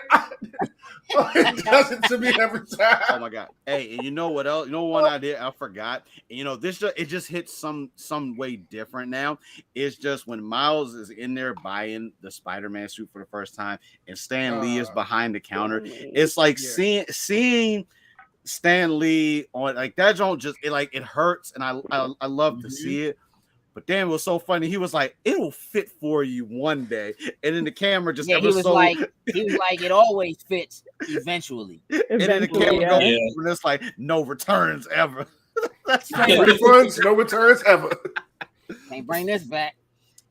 It does it to me every time. Oh my god! Hey, and you know what else? You know one idea I forgot. And, this it just hits some way different now. It's just when Miles is in there buying the Spider-Man suit for the first time, and Stan Lee is behind the counter. It's like seeing Stan Lee on like that. Don't just it hurts, and I love to see it. But then it was so funny. He was like, "It'll fit for you one day," and then the camera just he was like, "It always fits eventually." And then the camera goes, and it's like, "No returns ever." That's refunds, no returns ever. Can't bring this back.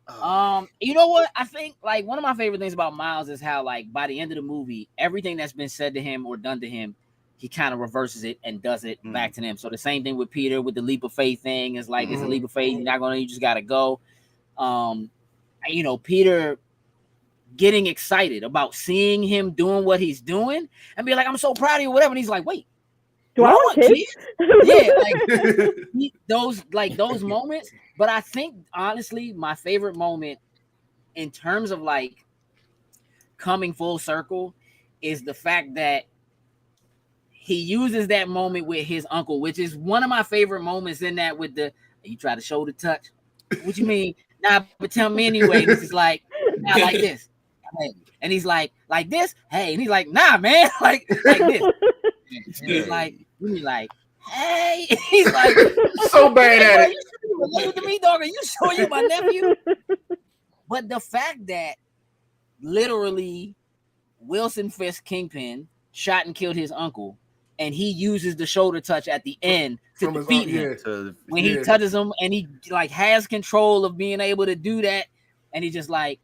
You know what? I think like one of my favorite things about Miles is how like by the end of the movie, everything that's been said to him or done to him, he kind of reverses it and does it back to them. So the same thing with Peter with the leap of faith thing is like, it's a leap of faith. You just got to go. Peter getting excited about seeing him doing what he's doing and be like, "I'm so proud of you," whatever. And he's like, "Wait, do I want kids?" Yeah, those moments. But I think honestly, my favorite moment in terms of like coming full circle is the fact that he uses that moment with his uncle, which is one of my favorite moments in that with you try to shoulder touch. What you mean? Nah, but tell me anyway. This is like, Nah, like this. Hey. And he's like this. Hey, and he's like, nah, man, like this. And he's like, hey, he's like, so bad at it. You related to me, dog? Are you sure you my nephew? But the fact that literally Wilson Fisk Kingpin shot and killed his uncle, and he uses the shoulder touch at the end to defeat him. When he touches him, and he like has control of being able to do that, and he just like,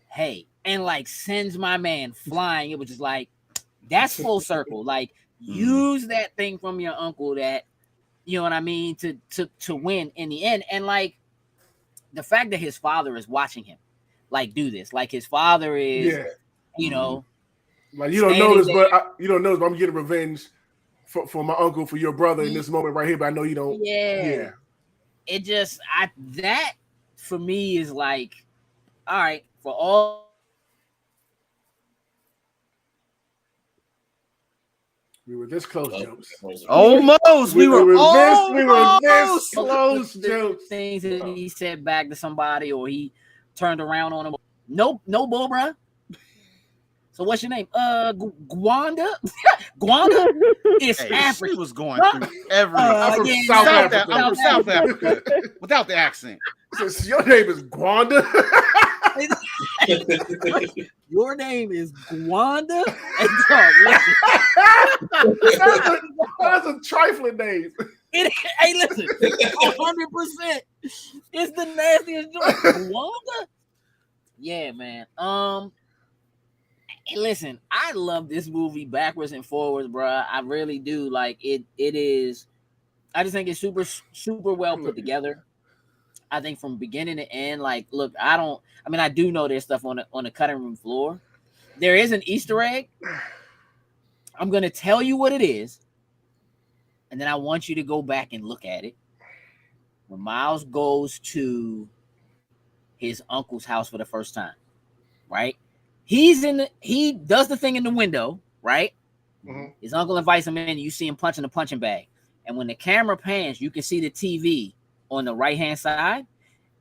hey, and like sends my man flying. It was just like, that's full circle. Like, use that thing from your uncle that, you know what I mean, to win in the end. And like the fact that his father is watching him like do this, like his father is, you know, like you don't notice, but you don't notice, but I'm getting revenge for my uncle, for your brother in this moment right here. But I know you don't. Yeah. It just that for me is like, all right, for all. We were this close, jokes. Almost. We were this close, jokes. Things that he said back to somebody, or he turned around on him. No, bull, bruh. So what's your name? Gwanda? Gwanda? It's Africa. Was going through every. I'm from South Africa. Without the accent. So your name is Gwanda? Your name is Gwanda? That's a trifling name. Hey, listen, 100%. It's the nastiest joke. Gwanda? Yeah, man. Hey, listen, I love this movie backwards and forwards, bro. I really do. Like it is. I just think it's super well put together. I think from beginning to end, like, look, I do know there's stuff on the cutting room floor. There is an Easter egg. I'm gonna tell you what it is, and then I want you to go back and look at it. When Miles goes to his uncle's house for the first time, right? He does the thing in the window, right? Mm-hmm. His uncle invites him in, and you see him punching the punching bag. And when the camera pans, you can see the TV on the right-hand side.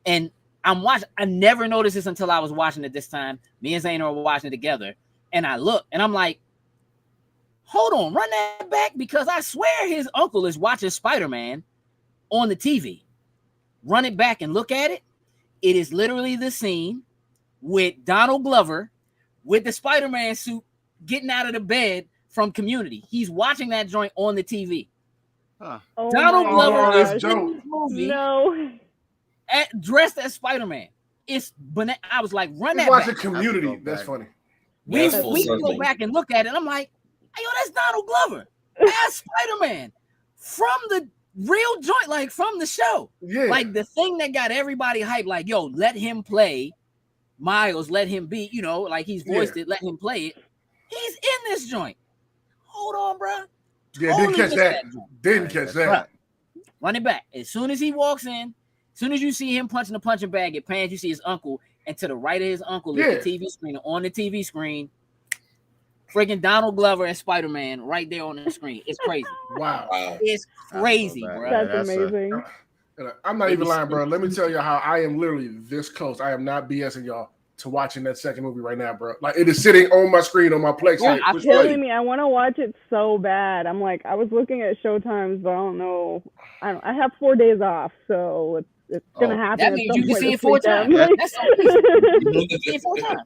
And I'm watching. I never noticed this until I was watching it this time. Me and Zaynor were watching it together. And I look, and I'm like, hold on, run that back, because I swear his uncle is watching Spider-Man on the TV. Run it back and look at it. It is literally the scene with Donald Glover with the Spider-Man suit getting out of the bed from Community. He's watching that joint on the TV. Oh Donald Glover is in this movie dressed as Spider-Man. I was like, run that back. Community. That's funny. We can go back and look at it. I'm like, hey, yo, that's Donald Glover as Spider-Man from the real joint, like from the show. Yeah. Like the thing that got everybody hyped, like, yo, let him play Miles, let him be, you know, like he's voiced it, let him play it. He's in this joint. Hold on, bro. Yeah, didn't catch that. Didn't catch that. Run it back. As soon as he walks in, as soon as you see him punching the punching bag, it pans, you see his uncle, and to the right of his uncle is the TV screen. On the TV screen, freaking Donald Glover and Spider-Man right there on the screen. It's crazy. Wow. It's crazy, bro. That's amazing. I'm not even lying, bro. Let me tell you how I am literally this close. I am not BSing y'all to watching that second movie right now, bro. Like, it is sitting on my screen on my Plex. Yeah, it's killing me. I want to watch it so bad. I'm like, I was looking at Showtimes, but I don't know. I have 4 days off, so it's gonna happen. That means you can see it 4 times. That's so easy. You can see it 4 times.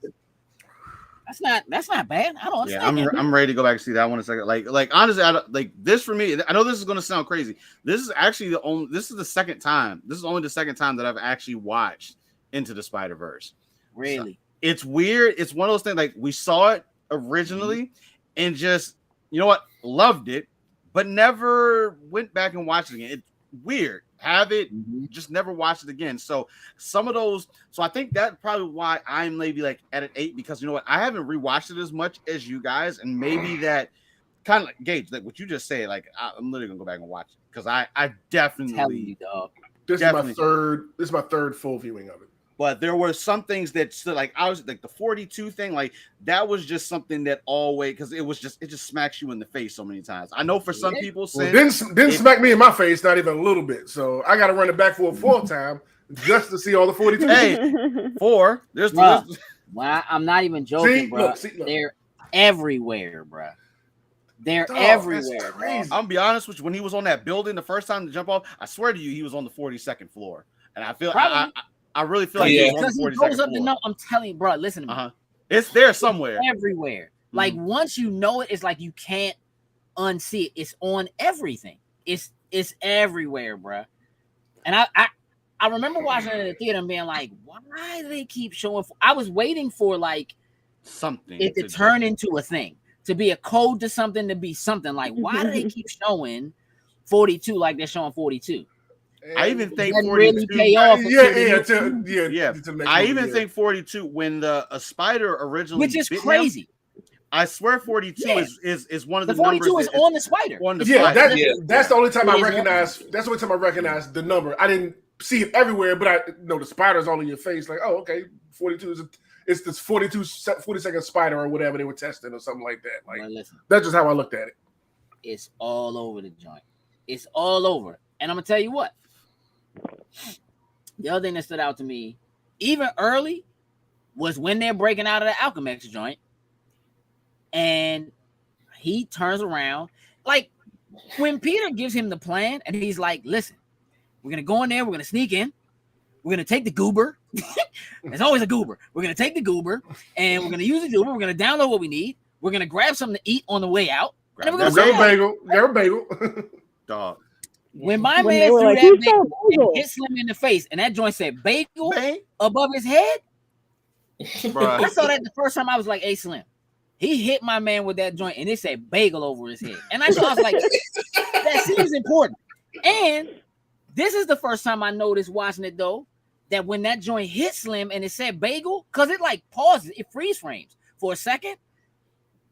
That's not bad. I don't understand. Yeah, I'm ready to go back and see that one in a second. Like honestly, like this for me. I know this is going to sound crazy. This is actually the second time. This is only the second time that I've actually watched Into the Spider-Verse. Really? So it's weird. It's one of those things. Like, we saw it originally and just, you know what, loved it, but never went back and watched it again. It's weird. Have it, just never watch it again. So some of those, so I think that's probably why I'm maybe like at an 8, because you know what, I haven't rewatched it as much as you guys, and maybe that kind of like Gage, like what you just said, like I'm literally gonna go back and watch it because I definitely tell you, dog. This is my third full viewing of it. But there were some things that still, like, I was like the 42 thing, like that was just something that always, because it just smacks you in the face so many times. I know for some people, didn't smack me in my face, not even a little bit. So I got to run it back for a 4th time just to see all the 42. Hey, 4. There's Why? I'm not even joking, bro. Look. They're everywhere, bro. They're Dog, everywhere. that's crazy. I'm gonna be honest with you. When he was on that building the first time to jump off, I swear to you, he was on the 42nd floor, and I feel I really feel like he was on the 42nd floor. I'm telling you, bro. Listen to me. It's there somewhere. It's everywhere. Like once you know it, it's like you can't unsee it. It's on everything. It's everywhere, bro. And I remember watching it in the theater and being like, why do they keep showing? I was waiting for like something it to turn into a thing, to be a code to something, to be something. Like, why do they keep showing 42 like they're showing 42? I even think 42 really pay off. I even think 42 when a spider originally, which is crazy. Him, I swear 42 is one of the 42 numbers is on the spider. That's the only time I recognize. That's the only time I recognize the number. I didn't see it everywhere, but I know the spider's all in your face. Like, oh, okay, 42 is it's this 42-second spider or whatever they were testing or something like that. Like, that's just how I looked at it. It's all over the joint. It's all over. And I'm gonna tell you what. The other thing that stood out to me, even early, was when they're breaking out of the Alchemax joint, and he turns around, like when Peter gives him the plan, and he's like, "Listen, we're gonna go in there. We're gonna sneak in. We're gonna take the goober. There's always a goober. We're gonna take the goober, and we're gonna use the goober. We're gonna download what we need. We're gonna grab something to eat on the way out. And we're gonna bagel. Dog. When my man threw that bagel and hit Slim in the face, and that joint said bagel above his head, I saw that the first time. I was like, "Hey, Slim." He hit my man with that joint, and it said bagel over his head. And I was like, that seems important. And this is the first time I noticed watching it, though, that when that joint hit Slim and it said bagel, because it like pauses, it freeze frames for a second,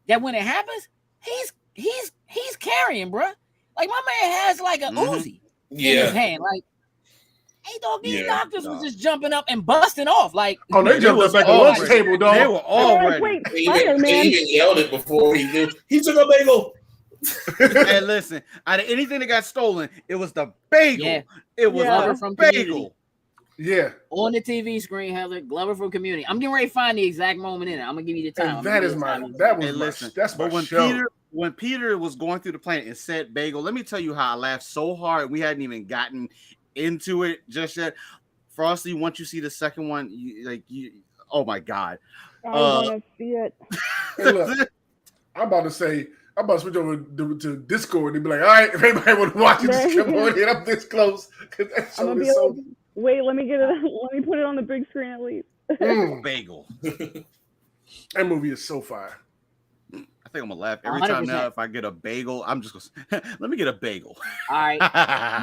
that when it happens, he's carrying, bro. Like, my man has like a Uzi in his hand. Like, hey, dog, these doctors was just jumping up and busting off. Like, they jumped up at the lunch table, dog. They were all ready. He even yelled it before he knew. He took a bagel. And listen, out of anything that got stolen, it was the bagel. Yeah. It was the from bagel. Community. Yeah. On the TV screen, Heather, Glover from Community. I'm getting ready to find the exact moment in it. I'm gonna give you the time. When Peter was going through the planet and said bagel, let me tell you how I laughed so hard. We hadn't even gotten into it just yet. Frosty, once you see the second one, oh my god. I want to see it. Hey, look, I'm about to switch over to Discord and be like, all right, if anybody want to watch it, just come on in. I'm this close. I'm gonna be like, wait, let me get it. Let me put it on the big screen at least. Bagel. That movie is so fire. I think I'm gonna laugh every 100%. Time now. If I get a bagel, I'm just gonna let me get a bagel. All right,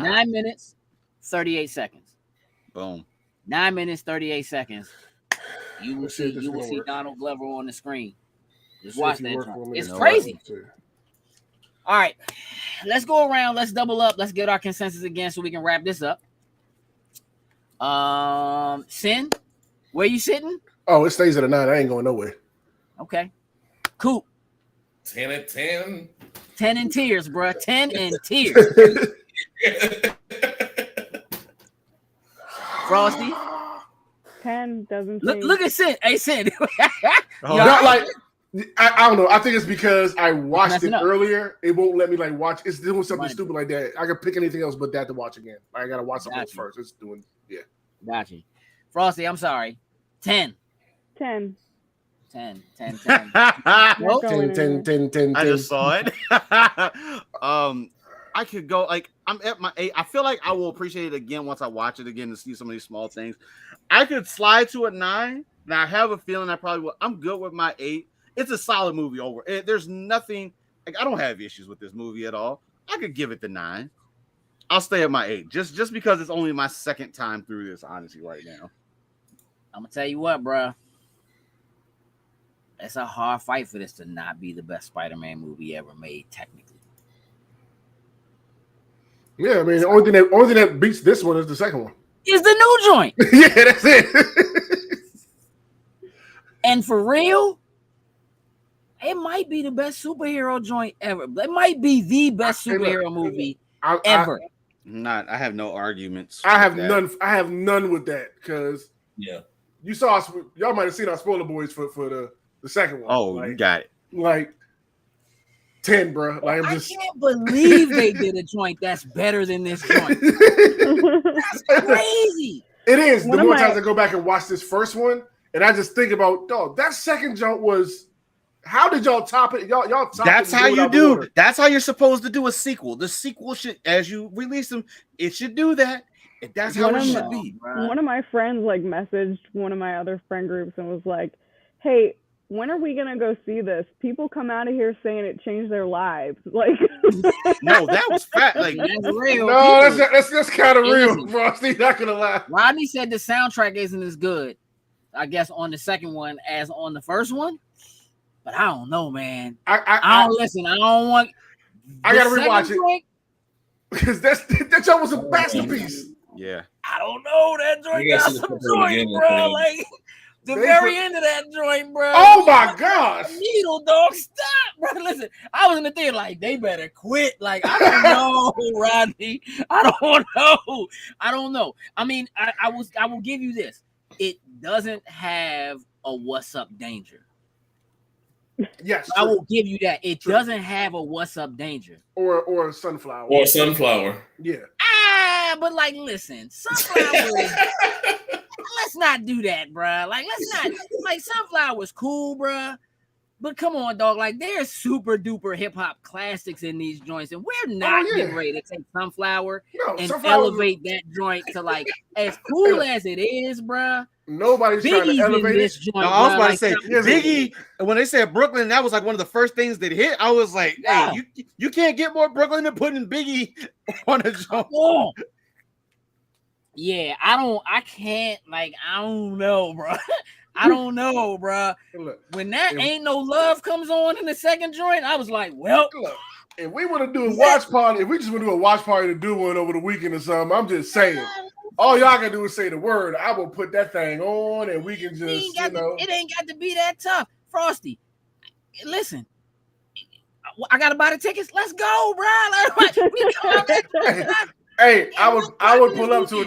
9 minutes, 38 seconds. Boom. 9 minutes, 38 seconds. You will see Donald Glover on the screen. Just watch that. It's crazy. All right, let's go around. Let's double up. Let's get our consensus again so we can wrap this up. Sin, where you sitting? Oh, it stays at a 9. I ain't going nowhere. Okay. Coop. 10 and 10. 10 and tears, bro. 10 and tears. Frosty. 10 doesn't. Look at Sin. Hey, Sin. Not like. I don't know. I think it's because I watched it earlier. It won't let me like watch. It's doing something stupid like that. I can pick anything else but that to watch again. I gotta watch something else first. It's doing Gotcha. Frosty, I'm sorry. 10. 10. 10. 10. 10. I just saw it. I could go like I'm at my 8. I feel like I will appreciate it again once I watch it again to see some of these small things. I could slide to a 9. Now I have a feeling I probably will. I'm good with my 8. It's a solid movie over. There's nothing like I don't have issues with this movie at all. I could give it the 9. I'll stay at my 8 just because it's only my second time through this, honestly, right now. I'm gonna tell you what, bro. It's a hard fight for this to not be the best Spider-Man movie ever made, technically. Yeah, I mean, the only thing that beats this one is the second one. Is the new joint. Yeah, that's it. And for real, it might be the best superhero joint ever. It might be the best superhero movie ever. I have no arguments. I have none with that because you saw us. Y'all might have seen our spoiler boys for the second one. Oh, like, you got it. Like 10, bro. Like I can't believe they did a joint that's better than this joint. That's crazy. It is. The more times I go back and watch this first one, and I just think about, dog, that second joint was. How did y'all top it? Y'all top That's it how you do. order. That's how you're supposed to do a sequel. The sequel should, as you release them, it should do that. That's how it should be. One of my friends like messaged one of my other friend groups and was like, "Hey, when are we gonna go see this? People come out of here saying it changed their lives." Like, no, that was fat. Like that's real. No, that's kind of real, Frosty. Not gonna lie. Rodney said the soundtrack isn't as good, I guess, on the second one as on the first one. But I don't know, man. I don't listen. I don't want. I gotta rewatch it because that joint was a masterpiece. Yeah. I don't know. That joint got some joint, bro. Like the very end of that joint, bro. Oh my gosh! Needle dog, stop, bro. Listen, I was in the theater like they better quit. Like I don't know, Rodney. I don't know. I mean, I will give you this. It doesn't have a "What's Up, Danger." Yes, I will give you that. It doesn't have a "What's Up, Danger" or a sunflower or sunflower. Yeah. But like, listen, sunflower. Let's not do that, bro. Like, let's not. Like, sunflower's cool, bro. But come on, dog. Like, there's super duper hip hop classics in these joints, and we're not getting ready to take sunflower and elevate that joint to like as cool as it is, bro. Nobody's trying to elevate this joint. No, I was about to say Biggie. When they said Brooklyn, that was like one of the first things that hit. I was like, hey, you can't get more Brooklyn than putting Biggie on a joint. Oh. Yeah, I can't, like, I don't know, bro. I don't know, bro. When that Ain't No Love comes on in the second joint, I was like, well. Look, if we want to do a watch party, if we just want to do a watch party to do one over the weekend or something, I'm just saying. All y'all gotta do is say the word. I will put that thing on, and we can just, it ain't got to be that tough. Frosty, listen, I gotta buy the tickets. Let's go, bro. Hey, I would pull up to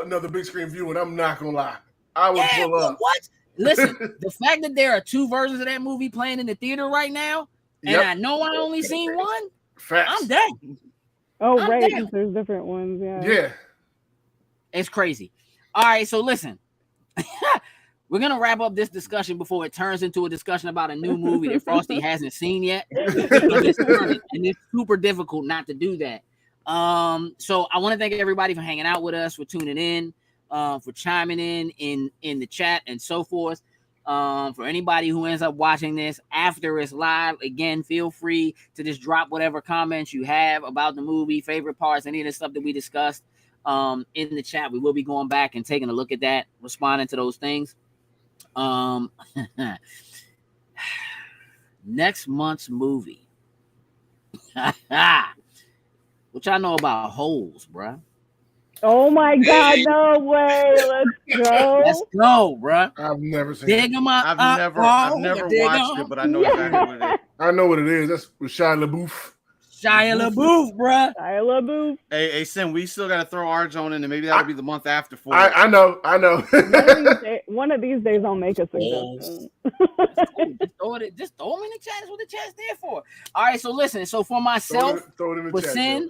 another big screen view, and I'm not gonna lie, I would pull up. What? Listen, the fact that there are 2 versions of that movie playing in the theater right now, and I know I only seen one. Facts. I'm dead. Oh, I'm right. Dead. There's different ones. Yeah. It's crazy. All right, so listen. We're going to wrap up this discussion before it turns into a discussion about a new movie that Frosty hasn't seen yet. And it's super difficult not to do that. So I want to thank everybody for hanging out with us, for tuning in, for chiming in the chat and so forth. For anybody who ends up watching this after it's live, again, feel free to just drop whatever comments you have about the movie, favorite parts, any of the stuff that we discussed in the chat. We will be going back and taking a look at that, responding to those things. Next month's movie. What y'all know about holes, bruh? Oh my God, no way. Let's go. Let's go, bruh. I've never seen Dig them up. I've never watched it, but I know exactly what it is. I know what it is. That's with Shia LaBeouf. Shia LaBeouf, bruh. Shia LaBeouf. Hey, Sim, we still got to throw our own in, and maybe that'll be the month after for it. I know. One of these days I'll make a suggestion. Just throw them in the chat. That's what the chat's there for. All right, so listen. So for myself, throw it in the for chat, Sin,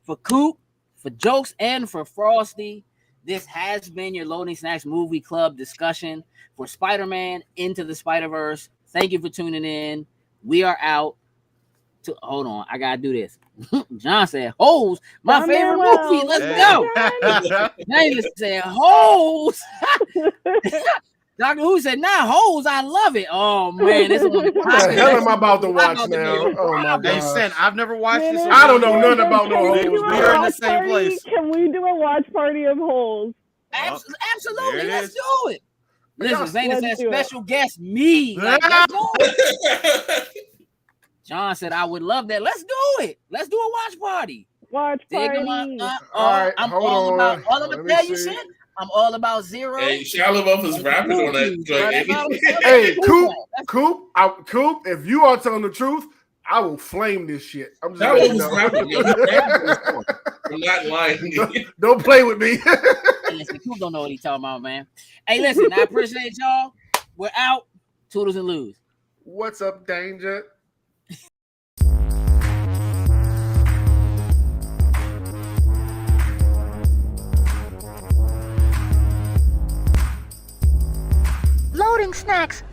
for Coop, for Jokes, and for Frosty, this has been your Loading Snacks Movie Club discussion for Spider-Man Into the Spider-Verse. Thank you for tuning in. We are out. Hold on, I gotta do this. John said, "Holes, my favorite movie. Let's go." Naylor said, "Holes." Dr. Who said, "Nah, holes. I love it." Oh man, this is what the hell am I about to watch now? Oh my God! Hey, Sen, I've never watched this. I don't know nothing about no holes. We are in the same place. Can we do a watch party of holes? Absolutely, let's do it. Listen, Zayna said, "Special guest me." Like, let's do it. John said, "I would love that. Let's do it. Let's do a watch party." Watch party. All right, I'm hold all on. about. All I'm gonna tell you, shit. I'm all about Zero. Hey, Shia LaBeouf is rapping on that. Hey, Coop. If you are telling the truth, I will flame this shit. I'm just rapping. I'm not lying. Don't play with me. Hey, listen, Coop don't know what he talking about, man. Hey, listen, I appreciate y'all. We're out. Toodles and lose. What's up, Danger? Loading snacks.